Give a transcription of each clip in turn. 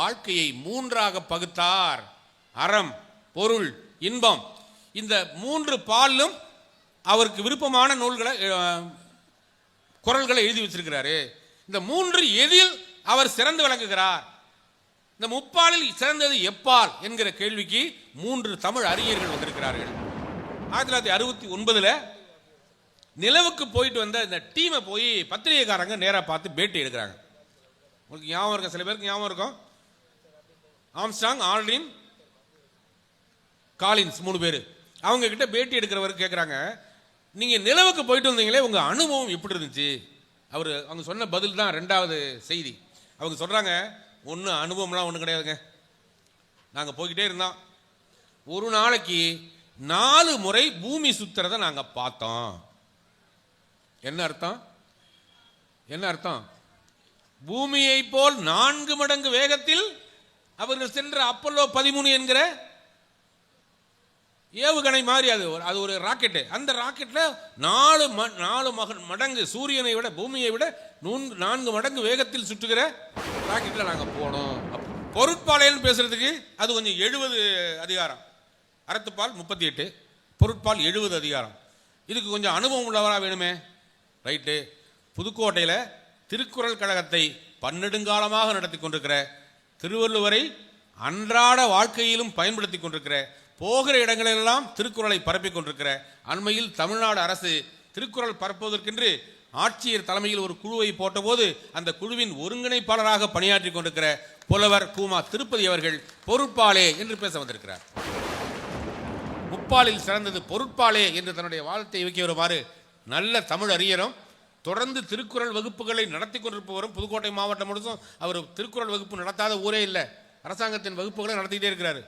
வாழ்க்கையை மூன்றாக பகுத்தார். அறம், பொருள், இன்பம். இந்த மூன்று பாலும் அவருக்கு விருப்பமான நூல்களை குறள்களை எழுதி வச்சிருக்கிறாரு. இந்த மூன்று எதில் அவர் சிறந்து விளங்குகிறார்? இந்த முப்பாலில் சிறந்தது எப்பால் என்கிற கேள்விக்கு மூன்று தமிழ் அறிஞர்கள் வந்திருக்கிறார்கள். 1969 நிலவுக்கு போயிட்டு வந்த இந்த டீமை போய் பத்திரிகைக்காரங்க நேராக பார்த்து பேட்டி எடுக்கிறாங்க. உங்களுக்கு ஞாபகம் இருக்கும், சில பேருக்கு ஞாபகம் இருக்கும். ஆம்ஸ்டாங், ஆல்ட்ரின், காலின்ஸ், 3 பேர். அவங்க கிட்ட பேட்டி எடுக்கிறவர் கேட்குறாங்க, நீங்கள் நிலவுக்கு போயிட்டு வந்தீங்களே, உங்கள் அனுபவம் எப்படி இருந்துச்சு? அவங்க சொன்ன பதில் தான் 2வது செய்தி. அவங்க சொல்கிறாங்க, ஒன்றும் அனுபவம்லாம் ஒன்றும் கிடையாதுங்க. நாங்கள் போய்கிட்டே இருந்தோம். ஒரு நாளைக்கு 4 முறை பூமி சுத்துறதை நாங்கள் பார்த்தோம். என்ன அர்த்தம்? என்ன அர்த்தம்? பூமியை போல் 4 மடங்கு வேகத்தில் அவர்கள் சென்ற அப்பல்லோ 13 என்கிற ஏவுகணை மாதிரி அது ஒரு ராக்கெட்டு. அந்த ராக்கெட்ல 4 மடங்கு சூரியனை விட, பூமியை விட 4 மடங்கு வேகத்தில் சுற்றுகிற ராக்கெட்ல நாங்கள் போனோம். பொருட்பாலைன்னு பேசுறதுக்கு அது கொஞ்சம் 70 அதிகாரம். அறத்துப்பால் 38, பொருட்பால் 70 அதிகாரம். இதுக்கு கொஞ்சம் அனுபவம் உள்ளவரா வேணுமே. ரைட்டு. புதுக்கோட்டையில் திருக்குறள் கழகத்தை பன்னெடுங்காலமாக நடத்தி கொண்டிருக்கிற, திருவள்ளுவரை அன்றாட வாழ்க்கையிலும் பயன்படுத்தி கொண்டிருக்கிற, போகிற இடங்களெல்லாம் திருக்குறளை பரப்பிக் கொண்டிருக்கிற, அண்மையில் தமிழ்நாடு அரசு திருக்குறள் பரப்புவதற்கென்று ஆட்சியர் தலைமையில் ஒரு குழுவை போட்டபோது அந்த குழுவின் ஒருங்கிணைப்பாளராக பணியாற்றி கொண்டிருக்கிற புலவர் கூமா திருப்பதி அவர்கள் பொருட்பாலே என்று பேச வந்திருக்கிறார். முப்பாலில் சிறந்தது பொருட்பாலே என்று தன்னுடைய வாதத்தை வைக்க வருமாறு நல்ல தமிழ் அறிஞரும் தொடர்ந்து திருக்குறள் வகுப்புகளை நடத்தி கொண்டிருப்பவரும், புதுக்கோட்டை மாவட்டம் முழுசும் அவர் திருக்குறள் வகுப்பு நடத்தாத ஊரே இல்லை. அரசாங்கத்தின் வகுப்புகளை நடத்திக்கிட்டே இருக்கிறார்.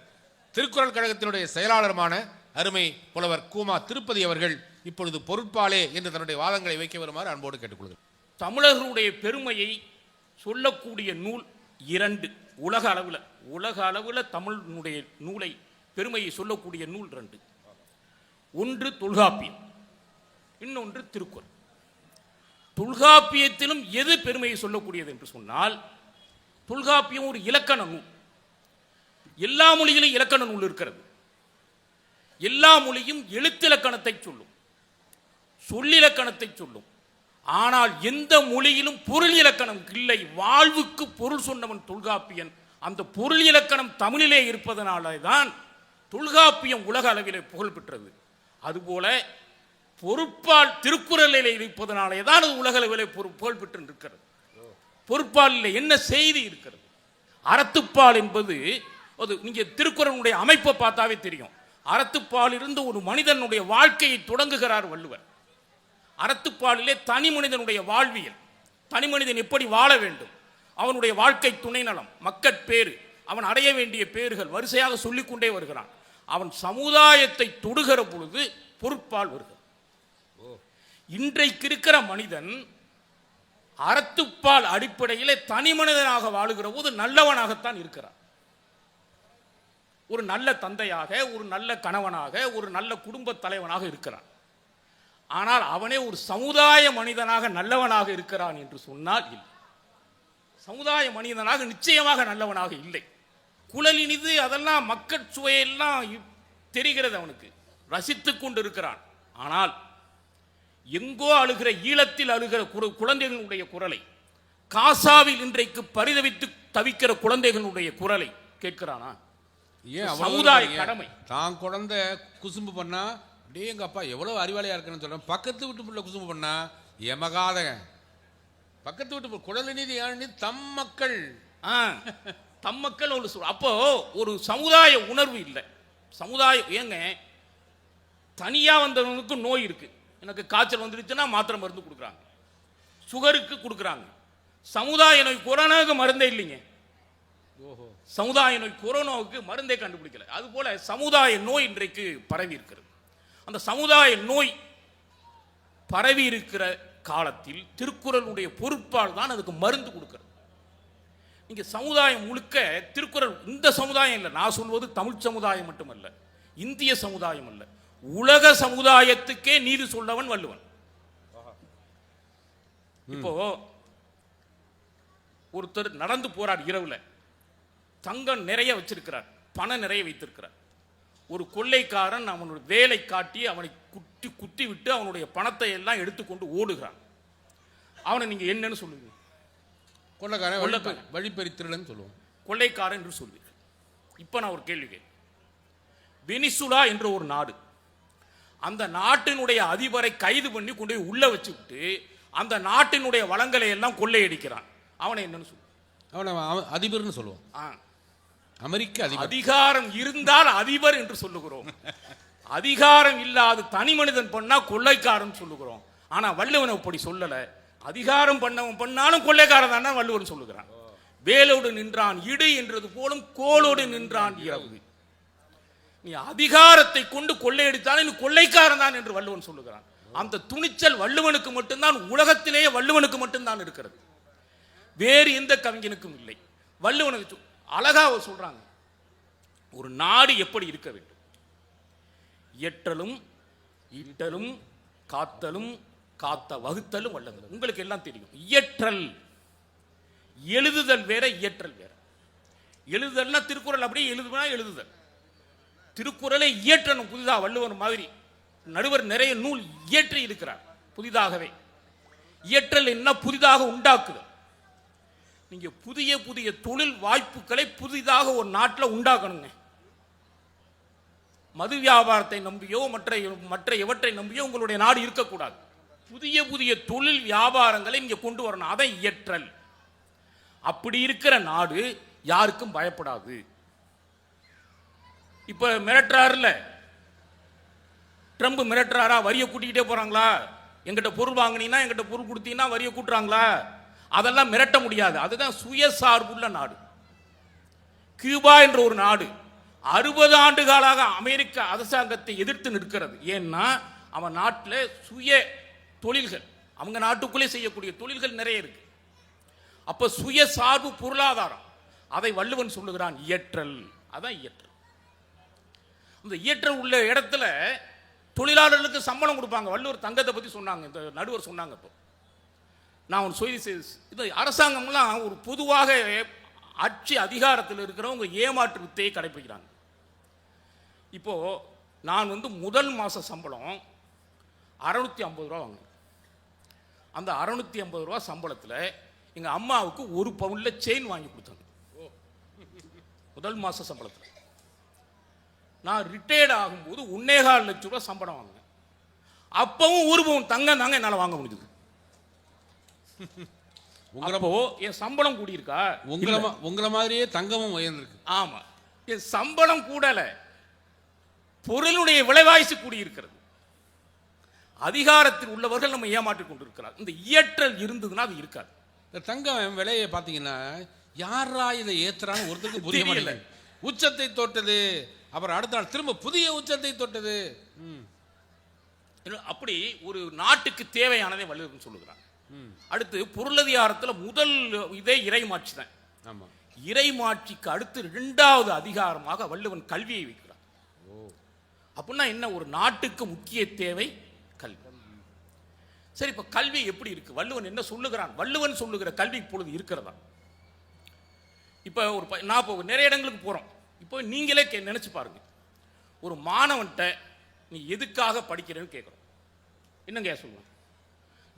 திருக்குறள் கழகத்தினுடைய செயலாளருமான அருமை புலவர் கூமா திருப்பதி அவர்கள் இப்பொழுது பொருட்பாலே என்று தன்னுடைய வாதங்களை வைக்க வருமாறு அன்போடு கேட்டுக்கொள்கிறேன். தமிழர்களுடைய பெருமையை சொல்லக்கூடிய நூல் 2 உலக அளவில் தமிழுடைய நூலை பெருமையை சொல்லக்கூடிய நூல் 2. ஒன்று தொல்காப்பியம், இன்னொன்று திருக்குறள். தொல்காப்பியத்திலும் எது பெருமையை சொல்லக்கூடியது என்று சொன்னால், தொல்காப்பியம் ஒரு இலக்கண நூல். எல்லா மொழியிலும் இலக்கண நூல் இருக்கிறது. எல்லா மொழியும் எழுத்திலக்கணத்தை சொல்லும், சொல்லிலக்கணத்தை சொல்லும். ஆனால் எந்த மொழியிலும் பொருள் இலக்கணம் இல்லை. வாழ்வுக்கு பொருள் சொன்னவன் தொல்காப்பியன். அந்த பொருள் இலக்கணம் தமிழிலே இருப்பதனாலே தான் தொல்காப்பியம் உலக அளவிலே புகழ் பெற்றது. அதுபோல பொருட்பால் திருக்குறளிலே இருப்பதனாலே தான் அது உலக அளவிலே புகழ் பெற்று இருக்கிறது. பொருட்பாலில் என்ன செய்தி இருக்கிறது? அறத்துப்பால் என்பது நீங்க திருக்குறளுடைய அமைப்பை பார்த்தாவே தெரியும். அறத்துப்பால் இருந்து ஒரு மனிதனுடைய வாழ்க்கையை தொடங்குகிறார் வள்ளுவர். அறத்துப்பாலிலே தனி மனிதனுடைய வாழ்வியல், தனி மனிதன் எப்படி வாழ வேண்டும், அவனுடைய வாழ்க்கை துணை நலம், மக்கட்பேறு, அவன் அடைய வேண்டிய பேறுகள் வரிசையாக சொல்லிக்கொண்டே வருகிறான். அவன் சமுதாயத்தை தொடுகிற பொழுது பொருட்பால் வருகிறது. இன்றைக்கு இருக்கிற மனிதன் அறத்துப்பால் அடிப்படையிலே தனி மனிதனாக வாழுகிற போது நல்லவனாகத்தான் இருக்கிறான். ஒரு நல்ல தந்தையாக, ஒரு நல்ல கணவனாக, ஒரு நல்ல குடும்ப தலைவனாக இருக்கிறான். ஆனால் அவனே ஒரு சமுதாய மனிதனாக நல்லவனாக இருக்கிறான் என்று சொன்னால் இல்லை. சமுதாய மனிதனாக நிச்சயமாக நல்லவனாக இல்லை. குழலினிது அதெல்லாம் மக்கள் சுவையெல்லாம் தெரிகிறது, அவனுக்கு ரசித்துக் கொண்டு இருக்கிறான். ஆனால் எங்கோ அழுகிற, ஈழத்தில் அழுகிற குழந்தைகளுடைய குரலை, காசாவில் இன்றைக்கு பரிதவித்து தவிக்கிற குழந்தைகளுடைய குரலை கேட்கிறானா? ஏன் சமுதாய கடமை. தான் குழந்தை குசும்பு பண்ணா, அப்படியே எங்க அப்பா எவ்வளவு அறிவாளியா இருக்குன்னு சொல்றேன். பக்கத்து வீட்டு பிள்ளை குசும்பு பண்ணா எமகாத, பக்கத்து வீட்டு குழந்தை யாழ் தம் மக்கள், தம் மக்கள் ஒரு அப்போ ஒரு சமுதாய உணர்வு இல்லை. சமுதாயம் ஏங்க, தனியா வந்தவனுக்கு நோய் இருக்கு, எனக்கு காய்ச்சல் வந்துடுச்சுன்னா மாத்திரை மருந்து கொடுக்குறாங்க, சுகருக்கு கொடுக்குறாங்க. சமுதாய நோய் கொரோனாவுக்கு மருந்தே இல்லைங்க. சமுதாய நோய் கொரோனாவுக்கு மருந்தே கண்டுபிடிக்கல. அதுபோல சமுதாய நோய் இன்றைக்கு பரவி இருக்கிறது. அந்த சமுதாய நோய் பரவி இருக்கிற காலத்தில் திருக்குறளுடைய பொருட்பால் தான் அதுக்கு மருந்து கொடுக்கிறது. இங்க சமுதாயம் முழுக்க திருக்குறள், இந்த சமுதாயம் இல்லை, நான் சொல்வது தமிழ் சமுதாயம் மட்டுமல்ல, இந்திய சமுதாயம் அல்ல, உலக சமுதாயத்துக்கே நீதி சொல்லவன் வள்ளுவன். இப்போ ஒருத்தர் நடந்து போறார் இரவுல, தங்கம் நிறைய வச்சிருக்கிறார், பணம் நிறைய வைத்திருக்கிறார். ஒரு கொள்ளைக்காரன் அவனுடைய வேலை காட்டி அவனை குத்தி விட்டு அவனுடைய பணத்தை எல்லாம் எடுத்துக்கொண்டு ஓடுகிறான். அவனை நீங்க என்னன்னு சொல்லுவீங்க? கொள்ளைக்காரன், வழிப்பறி திருடன் சொல்லுவோம். கொள்ளைக்காரன் என்று சொல்வீர்கள். இப்ப நான் ஒரு கேள்வி கேட்கிறேன். வெனிசுலா என்ற ஒரு நாடு, அந்த நாட்டினுடைய அதிபரை கைது பண்ணி கொண்டு போய் உள்ள வச்சுக்கிட்டு அந்த நாட்டினுடைய வளங்களை எல்லாம் கொள்ளையடிக்கிறான். அவனை என்னன்னு சொல்லுவோம்? அவனை அதிபர்னு சொல்லுவோம். அமெரிக்க அதிபர். அதிகாரம் இருந்தால் அதிபர் என்று சொல்லுகிறோம். அதிகாரம் இல்லாத தனி மனிதன் பண்ணா கொள்ளைக்காரன் சொல்லுகிறோம். ஆனா வள்ளுவன் அப்படி சொல்லல. அதிகாரம் பண்ணவன் பண்ணாலும் கொள்ளைக்காரன் தான் வள்ளுவன் சொல்லுகிறான். வேலோடு நின்றான் இடு என்றது போலும் கோலோடு நின்றான் இரவு. நீ அதிகாரத்தை கொண்டு கொள்ளையடித்தாலும் நீ கொள்ளைக்காரன் தான் என்று வள்ளுவன் சொல்லுகிறான். அந்த துணிச்சல் வள்ளுவனுக்கு மட்டும்தான், உலகத்திலேயே வள்ளுவனுக்கு மட்டும்தான் இருக்கிறது, வேறு எந்த கவிஞனுக்கும் இல்லை. வள்ளுவனுக்கு அழகா சொல்றாங்க, ஒரு நாடு எப்படி இருக்க வேண்டும். இயற்றலும் ஈட்டலும் காத்தலும் காத்த வகுத்தலும் வல்லது. உங்களுக்கு எல்லாம் தெரியும். இயற்றல், எழுதுதல் வேற, இயற்றல் வேற. எழுதுதல்னா திருக்குறள் அப்படியே எழுதுதல். திருக்குறளை இயற்றணும் புதிதாக. வள்ளுவர் மாதிரி நடுவர் நிறைய நூல் இயற்றி இருக்கிறார் புதிதாகவே. இயற்றல் என்ன? புதிதாக உண்டாக்குதல். நீங்க புதிய புதிய தொழில் வாய்ப்புகளை புதிதாக ஒரு நாட்டில் உண்டாக்கணுங்க. மது வியாபாரத்தை நம்பியோ மற்ற எவற்றை நம்பியோ உங்களுடைய நாடு இருக்கக்கூடாது. புதிய புதிய தொழில் வியாபாரங்களை இங்க கொண்டு வரணும். அதை இயற்றல். அப்படி இருக்கிற நாடு யாருக்கும் பயப்படாது. இப்ப மிரட்டுறாருல, ட்ரம்ப் மிரட்டுறாரா? வரியை கூட்டிக்கிட்டே போறாங்களா? எங்கிட்ட பொருள் வாங்கினீங்கன்னா, எங்கிட்ட பொருள் கொடுத்தீங்கன்னா வரியை கூட்டுறாங்களா? அதெல்லாம் மிரட்ட முடியாது. அதுதான் சுயசார்புள்ள நாடு. கியூபா என்ற ஒரு நாடு 60 ஆண்டுகளாக அமெரிக்க அரசாங்கத்தை எதிர்த்து நிற்கிறது. ஏன்னா அவன் நாட்டில் சுய தொழில்கள், அவங்க நாட்டுக்குள்ளே செய்யக்கூடிய தொழில்கள் நிறைய இருக்கு. அப்ப சுயசார்பு பொருளாதாரம், அதை வள்ளுவன் சொல்லுகிறான் இயற்றல். அதான் இயற்றல். இந்த இயற்றல் உள்ள இடத்துல தொழிலாளர்களுக்கு சம்பளம் கொடுப்பாங்க. வள்ளுவர் தங்கத்தை பத்தி சொன்னாங்க, இந்த நடுவர் சொன்னாங்க. இப்போ நான் ஒரு சொல்லி, இது அரசாங்கம்லாம் ஒரு பொதுவாக ஆட்சி அதிகாரத்தில் இருக்கிறவங்க ஏமாற்று வித்தையை கடைபிடிக்கிறாங்க. இப்போ நான் முதல் மாச சம்பளம் 650 ரூபா வாங்கினேன். அந்த 650 ரூபா சம்பளத்தில் எங்க அம்மாவுக்கு 1 பவுன்ல செயின் வாங்கி கொடுத்தாங்க. முதல் மாச சம்பளத்தில். நான் ரிட்டையர்ட் ஆகும்போது 1.25 லட்சம் ரூபாய் சம்பளம் வாங்கினேன். அப்பவும் 1 பவுன் தங்கம் தாங்க என்னால் வாங்க முடியுது. அப்போ என் சம்பளம் கூடியிருக்கா? உங்களை மாதிரியே தங்கமும் உயர்ந்திருக்கு. ஆமா, என் சம்பளம் கூடல, பொருளுடைய விலைவாசி கூடியிருக்கிறது. அதிகாரத்தில் உள்ளவர்கள் நம்ம ஏமாற்றிக் கொண்டிருக்கிறார். இந்த இயற்றல் இருந்ததுன்னா அது இருக்காது. இந்த தங்கம் விலையை பார்த்தீங்கன்னா யாரா இதை ஏத்துறான்னு ஒருத்தருக்கு புரிய மாட்டேங்குது. உச்சத்தை தொட்டது, அப்புறம் அடுத்த நாள் திரும்ப புதிய உச்சத்தை தொட்டது. அப்படி ஒரு நாட்டுக்கு தேவையானதை வள்ளுவர் சொல்லுகிறார். அடுத்து பொருளதிகாரத்தில் முதல் இதே இறைமாட்சி தான். இறைமாட்சிக்கு அடுத்து 2வது அதிகாரமாக வள்ளுவன் கல்வியை வைக்கிறார். அப்படின்னா என்ன? ஒரு நாட்டுக்கு முக்கிய தேவை கல்வி. சரி, இப்ப கல்வி எப்படி இருக்கு? வள்ளுவன் என்ன சொல்லுகிறான்? வள்ளுவன் சொல்லுகிற கல்வி இப்பொழுது இருக்கிறதா? இப்ப நான் இப்போ நிறைய இடங்களுக்கு போறோம். இப்போ நீங்களே நினைச்சு பாருங்க, ஒரு மாணவன்கிட்ட நீ எதுக்காக படிக்கிறேன்னு கேட்குறோம். என்னங்க சொல்லுவேன்?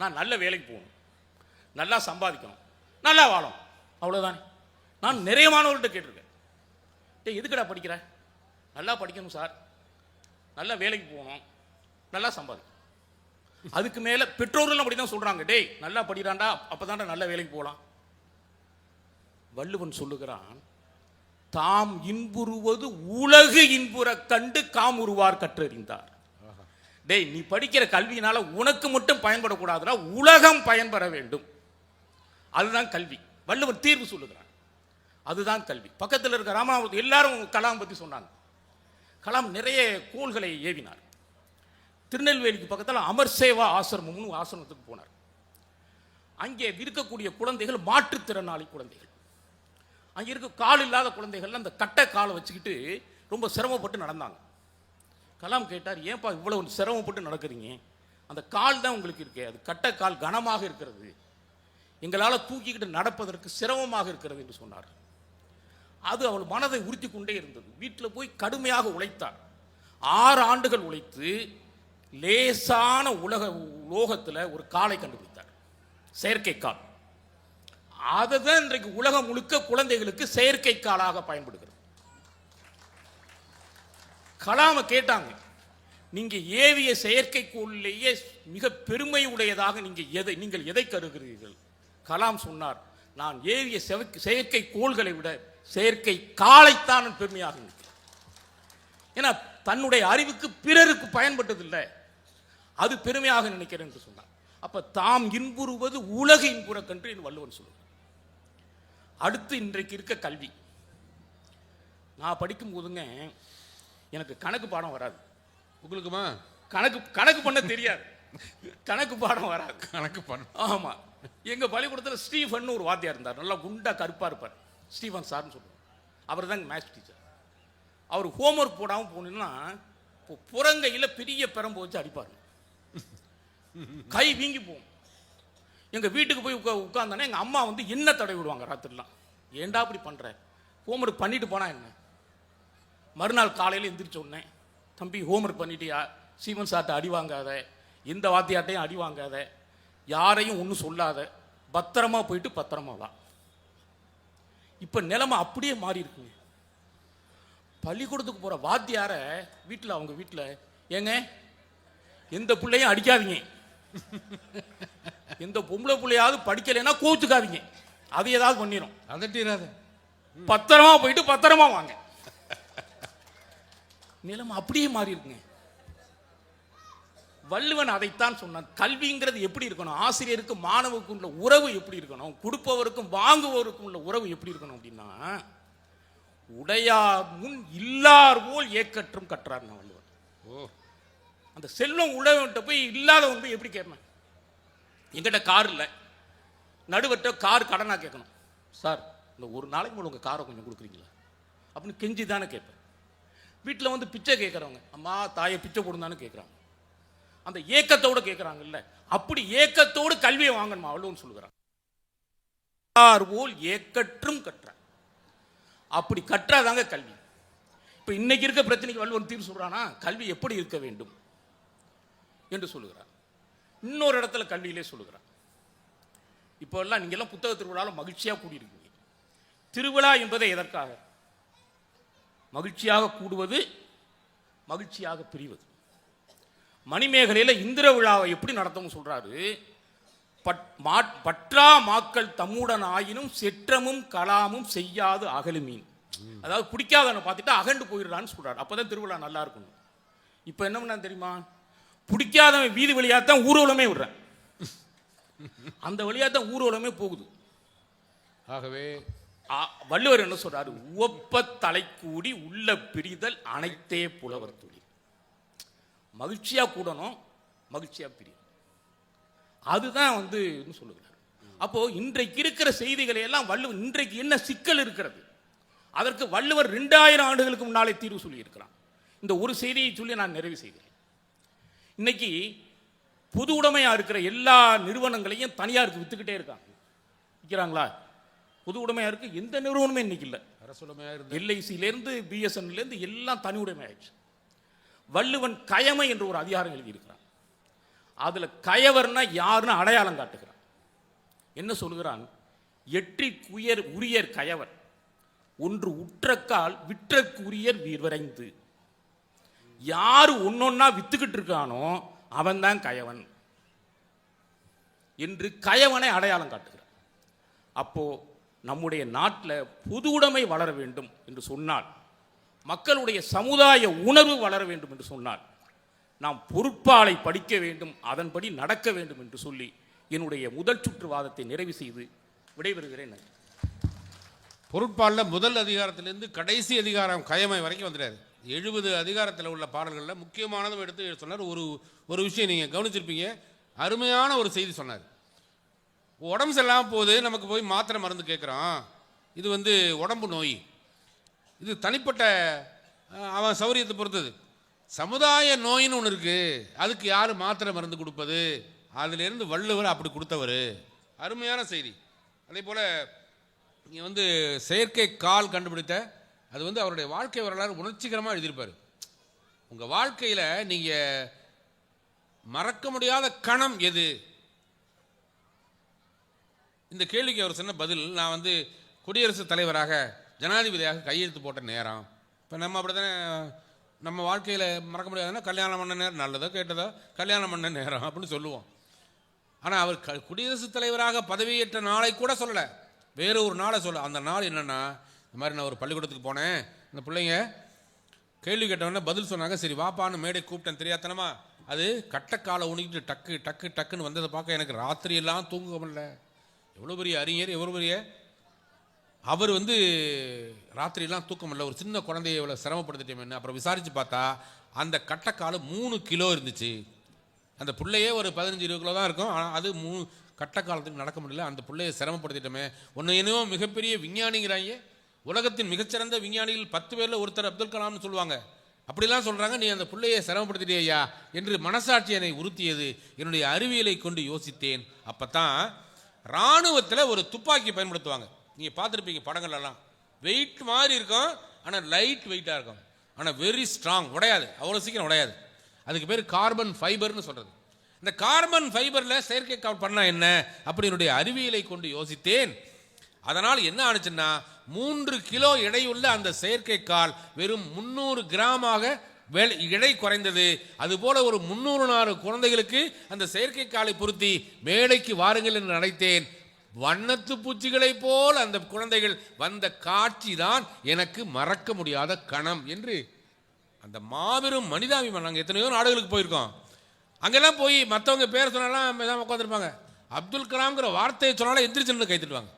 நான் நல்ல வேலைக்கு போகணும், நல்லா சம்பாதிக்கணும், நல்லா வாழணும், அவ்வளோதானே. நான் நிறைய மாணவர்கள்ட்ட கேட்டிருக்கேன், எதுக்கடா படிக்கிற? நல்லா படிக்கணும் சார், நல்லா வேலைக்கு போகணும், நல்லா சம்பாதிக்கணும். அதுக்கு மேலே பெற்றோர்கள் அப்படி தான் சொல்கிறாங்க, டேய் நல்லா படிக்கிறான்டா, அப்போ தான்டா நல்ல வேலைக்கு போகலாம். வள்ளுவன் சொல்லுகிறான், தாம் இன்புறுவது உலகு இன்புற கண்டு காமுறுவார் கற்றறிந்தார். டேய், நீ படிக்கிற கல்வியினால உனக்கு மட்டும் பயன்படக்கூடாதுன்னா உலகம் பயன்பெற வேண்டும். அதுதான் கல்வி. வள்ளுவர் தீர்வு சொல்லுகிறான், அதுதான் கல்வி. பக்கத்தில் இருக்க ராமநாதபுரத்து எல்லாரும் கலாம் பற்றி சொன்னாங்க. கலாம் நிறைய கோள்களை ஏவினார். திருநெல்வேலிக்கு பக்கத்தில் அமர் சேவா ஆசிரமம்னு ஆசிரமத்துக்கு போனார். அங்கே இருக்கக்கூடிய குழந்தைகள் மாற்றுத்திறனாளி குழந்தைகள். அங்கே இருக்க கால் இல்லாத குழந்தைகள் அந்த கட்டை காலை வச்சுக்கிட்டு ரொம்ப சிரமப்பட்டு நடந்தாங்க. கலாம் கேட்டார், ஏன்பா இவ்வளவு சிரமப்பட்டு நடக்கிறீங்க? அந்த கால் தான் உங்களுக்கு இருக்கே, அது கட்டை கால் கனமாக இருக்கிறது, எங்களால் தூக்கிக்கிட்டு நடப்பதற்கு சிரமமாக இருக்கிறது என்று சொன்னார். அது அவள் மனதை உறுத்தி கொண்டே இருந்தது. வீட்டில் போய் கடுமையாக உழைத்தார். 6 ஆண்டுகள் உழைத்து லேசான உலோகத்தில் ஒரு காலை கண்டுபிடித்தார், செயற்கை கால். அதை தான் இன்றைக்கு உலகம் முழுக்க குழந்தைகளுக்கு செயற்கை காலாக பயன்படுகிறது. கலாமை கேட்டாங்க, நீங்க ஏவிய செயற்கைக்கோளிலேயே மிக பெருமை உடையதாக நீங்கள் எதை கருதுகிறீர்கள்? கலாம் சொன்னார், நான் ஏவிய செயற்கை கோள்களை விட செயற்கை காலைத்தான் பெருமையாக இருக்கிறேன். ஏன்னா தன்னுடைய அறிவுக்கு பிறருக்கு பயன்பட்டதில்லை, அது பெருமையாக நினைக்கிறேன் என்று சொன்னார். அப்ப தாம் இன்புறுவது உலக இன்புறக்கன்று என்று வள்ளுவன் சொல்லுவார். அடுத்து இன்றைக்கு இருக்க கல்வி. நான் படிக்கும் போதுங்க எனக்கு கணக்கு பாடம் வராது. உங்களுக்குமா? கணக்கு பண்ண தெரியாது, கணக்கு பாடம் வராது. கணக்கு பண்ண ஆமா. எங்க பள்ளிக்கூடத்தில் ஸ்டீஃபன் ஒரு வாத்தியார் இருந்தார், நல்லா குண்டா கருப்பா இருப்பார். ஸ்டீஃபன் சார்னு சொல்லுவார். அவர் தாங்க மேத்ஸ் டீச்சர். அவர் ஹோம்ஒர்க் போடாமல் போனீங்கன்னா புறங்கையில் பெரிய பெரம்பு வச்சு அடிப்பார், கை வீங்கி போகும். எங்கள் வீட்டுக்கு போய் உட்காந்தானே எங்கள் அம்மா வந்து என்ன தடவி விடுவாங்க ராத்திரிலாம். ஏண்டா அப்படி பண்ணுற, ஹோம்ஒர்க் பண்ணிட்டு போனா என்ன? மறுநாள் காலையில் எந்திரிச்ச உடனே, தம்பி ஹோம்ஒர்க் பண்ணிட்டியா, சீமன் சார்ட்ட அடி வாங்காத, எந்த வாத்தியாட்டையும் அடி வாங்காத, யாரையும் ஒன்றும் சொல்லாத, பத்திரமா போயிட்டு பத்திரமா வா. இப்போ நிலைமை அப்படியே மாறி இருக்குங்க. பள்ளிக்கூடத்துக்கு போகிற வாத்தியார வீட்டில் அவங்க வீட்டில், ஏங்க எந்த பிள்ளையும் அடிக்காதீங்க, எந்த பொம்பளை பிள்ளையாவது படிக்கலைன்னா கோச்சுக்காதீங்க, அது ஏதாவது பண்ணிடும், அதட்டிடாத, பத்திரமா போயிட்டு பத்திரமா வாங்க. நிலைமை அப்படியே மாறி இருக்குங்க. வள்ளுவன் அதைத்தான் சொன்னான். கல்விங்கிறது எப்படி இருக்கணும், ஆசிரியருக்கு மாணவருக்கு உள்ள உறவு எப்படி இருக்கணும், கொடுப்பவருக்கும் வாங்குவவருக்கும் உள்ள உறவு எப்படி இருக்கணும் அப்படின்னா, உடையார் முன் இல்லார் போல் ஏக்கற்றும் கற்றார் வள்ளுவன். அந்த செல்வம் உடையவன்கிட்ட போய் இல்லாதவன் போய் எப்படி கேட்கணும்? எங்கிட்ட கார் இல்லை, நடுவர்கிட்ட கார் கடனா கேட்கணும், சார் இந்த ஒரு நாளைக்கு மேலே உங்கள் காரை கொஞ்சம் கொடுக்குறீங்களா அப்படின்னு கெஞ்சி தானே கேட்பேன். வீட்டில் வந்து பிச்சை கேட்குறவங்க, அம்மா தாயை பிச்சை போடுந்தானு கேட்குறாங்க, அந்த ஏக்கத்தோடு கேட்குறாங்கல்ல, அப்படி ஏக்கத்தோடு கல்வியை வாங்கணுமா வள்ளுவன் சொல்லுகிறான். போல் ஏக்கற்றும் கற்றார், அப்படி கற்றாதாங்க கல்வி. இப்போ இன்னைக்கு இருக்க பிரச்சனைக்கு வள்ளுவன் தீர்வு சொல்றானா, கல்வி எப்படி இருக்க வேண்டும் என்று சொல்லுகிறார். இன்னொரு இடத்துல கல்வியிலே சொல்லுகிறார். இப்போ எல்லாம் நீங்க எல்லாம் புத்தக திருவிழாவில் மகிழ்ச்சியாக கூடியிருக்கீங்க. திருவிழா என்பதை எதற்காக? மகிழ்ச்சியாக கூடுவது, மகிழ்ச்சியாக பிரிவது. மணிமேகலையில் இந்திர விழாவை எப்படி நடத்தவும் சொல்றாரு, பற்றா மாக்கள் தம்முடன் ஆயினும் செற்றமும் கலாமும் செய்யாது அகலுமீன். அதாவது பிடிக்காதவனை பார்த்துட்டு அகண்டு போயிடுறான்னு சொல்றாரு. அப்பதான் திருவிழா நல்லா இருக்கும். இப்போ என்ன பண்ண தெரியுமா, பிடிக்காதவன் வீதி வழியாத்தான் ஊர்வலமே விடுறேன், அந்த வழியாத்தான் ஊர்வலமே போகுது. ஆகவே வள்ளுவர் என்ன சொல்றாரு, உவப்ப தலை கூடி உள்ள பிரிதல் அனைத்தே புலவர் தொழில். மகிழ்ச்சியா கூடணும், மகிழ்ச்சியா பிரியணும், அதுதான் வந்து சொல்லுகிறார். அப்போ இன்றைக்கு இருக்கிற செய்திகளை எல்லாம் வள்ளுவர், இன்றைக்கு என்ன சிக்கல் இருக்கிறது, அதற்கு வள்ளுவர் 2000 ஆண்டுகளுக்கு முன்னாலே தீர்வு சொல்லி இருக்கிறான். இந்த ஒரு செய்தியை சொல்லி நான் நிறைவு செய்கிறேன். இன்னைக்கு பொது உடைமையா இருக்கிற எல்லா நிறுவனங்களையும் தனியாருக்கு வித்துக்கிட்டே இருக்காங்க. விற்கிறாங்களா? பொது உடைமையா இருக்கு எந்த நிறுவனமே இன்னைக்கு இல்லை. எல்ஐசியிலேருந்து பிஎஸ்என்லேருந்து எல்லாம் தனி உடைமை ஆயிடுச்சு. வள்ளுவன் கயமை என்று ஒரு அதிகாரம் எழுதியிருக்கிறான். அதுல கயவர்னா யாருன்னு அடையாளம் காட்டுகிறான். என்ன சொல்கிறான், எற்றிற்குயர் உரியர் கயவர், ஒன்று உற்றக்கால் விற்றற்குரியர் விரைந்து. யாரு ஒன்னொன்னா வித்துக்கிட்டு இருக்கானோ அவன் தான் கயவன் என்று கயவனை அடையாளம் காட்டுகிறான். அப்போ நம்முடைய நாட்டில் பொது உடைமை வளர வேண்டும் என்று சொன்னால், மக்களுடைய சமுதாய உணர்வு வளர வேண்டும் என்று சொன்னால், நாம் பொருட்பாலை படிக்க வேண்டும், அதன்படி நடக்க வேண்டும் என்று சொல்லி என்னுடைய முதல் சுற்றுவாதத்தை நிறைவு செய்து விடைபெறுகிறேன். பொருட்பாலில் முதல் அதிகாரத்திலிருந்து கடைசி அதிகாரம் கயமை வரைக்கும் வந்துட்டாரு. 70 அதிகாரத்தில் உள்ள பாடல்களில் முக்கியமானதும் எடுத்து சொன்னார். ஒரு விஷயம் நீங்கள் கவனிச்சிருப்பீங்க, அருமையான ஒரு செய்தி சொன்னார். உடம்பு சரியில்லாமல் போகுது, நமக்கு போய் மாத்திரை மருந்து கேட்குறான், இது வந்து உடம்பு நோய், இது தனிப்பட்ட அவன் சௌரியத்தை பொறுத்தது. சமுதாய நோயின்னு ஒன்று இருக்குது, அதுக்கு யார் மாத்திரை மருந்து கொடுப்பது, அதிலிருந்து வள்ளுவர் அப்படி கொடுத்தவர். அருமையான செய்தி. அதே போல் நீங்கள் வந்து செயற்கை கால் கண்டுபிடித்த அது வந்து அவருடைய வாழ்க்கை வரலாறு உணர்ச்சிகரமாக எழுதியிருப்பார். உங்கள் வாழ்க்கையில் நீங்கள் மறக்க முடியாத கணம் எது? இந்த கேள்விக்கு அவர் சொன்ன பதில், நான் வந்து குடியரசுத் தலைவராக ஜனாதிபதியாக கையெழுத்து போட்ட நேரம். இப்போ நம்ம அப்படி தானே நம்ம வாழ்க்கையில் மறக்க முடியாதுன்னா கல்யாணம் பண்ண நேரம், நல்லதோ கேட்டதோ கல்யாணம் பண்ண நேரம் அப்படின்னு சொல்லுவோம். ஆனால் அவர் குடியரசுத் தலைவராக பதவியேற்ற நாளை கூட சொல்லலை, வேறு ஒரு நாளை சொல்ல. அந்த நாள் என்னென்னா, இந்த மாதிரி நான் ஒரு பள்ளிக்கூடத்துக்கு போனேன், இந்த பிள்ளைங்க கேள்வி கேட்டவொடனே பதில் சொன்னாங்க, சரி வாப்பான்னு மேடை கூப்பிட்டேன் தெரியாதனமா. அது கட்டக்காலை உணிக்கிட்டு டக்கு டக்கு டக்குன்னு வந்ததை பார்க்க எனக்கு ராத்திரியெல்லாம் தூங்க முடியல. எவ்வளோ பெரிய அறிஞர், எவ்வளோ பெரிய அவர் வந்து ராத்திரியெல்லாம் தூக்கம் இல்லை, ஒரு சின்ன குழந்தைய எவ்வளோ சிரமப்படுத்திட்டேன்னு. அப்புறம் விசாரித்து பார்த்தா அந்த கட்டக்கால் 3 கிலோ இருந்துச்சு. அந்த பிள்ளையே ஒரு 15-20 கிலோ தான் இருக்கும், ஆனால் அது கட்டக்காலத்துக்கு நடக்க முடியல. அந்த பிள்ளையை சிரமப்படுத்திட்டோமே. ஒன்று என்னவோ மிகப்பெரிய விஞ்ஞானிங்கிறாங்க, உலகத்தின் மிகச்சிறந்த விஞ்ஞானிகள் 10 பேரில் ஒருத்தர் அப்துல் கலாம்னு சொல்லுவாங்க. அப்படிலாம் சொல்கிறாங்க, நீ அந்த பிள்ளையை சிரமப்படுத்திட்டேயா என்று மனசாட்சி என்னை உறுத்தியது. என்னுடைய அறிவியலை கொண்டு யோசித்தேன். அப்போ தான் இராணுவத்தில் ஒரு துப்பாக்கி பயன்படுத்துவாங்க. நீங்கள் பார்த்துருப்பீங்க படங்கள்லாம், வெயிட் மாதிரி இருக்கும், ஆனால் லைட் வெயிட்டாக இருக்கும், ஆனால் வெரி ஸ்ட்ராங், உடையாது, அவ்வளோ சீக்கிரம் உடையாது. அதுக்கு பேர் கார்பன் ஃபைபர்னு சொல்கிறது. இந்த கார்பன் ஃபைபரில் செயற்கை கால் பண்ணால் என்ன அப்படி என்னுடைய அறிவியலை கொண்டு யோசித்தேன். அதனால் என்ன ஆனிச்சுன்னா, 3 கிலோ எடையுள்ள அந்த செயற்கை கால் வெறும் 300 கிராமாக எடை குறைந்தது. அதுபோல ஒரு 300 குழந்தைகளுக்கு அந்த செயற்கை காலை பொருத்தி மேடைக்கு வாருங்கள் என்று நினைத்தேன். வண்ணத்து பூச்சிகளை போல் அந்த குழந்தைகள் வந்த காட்சி தான் எனக்கு மறக்க முடியாத கணம் என்று அந்த மாபெரும் மனிதாபிமானம். நாங்கள் எத்தனையோ நாடுகளுக்கு போயிருக்கோம், அங்கெல்லாம் போய் மற்றவங்க பேர் சொன்னாலாம் உட்காந்துருப்பாங்க, அப்துல் கலாம்ங்கிற வார்த்தையை சொன்னாலும் எந்திரிச்சு கை தட்டுவாங்க.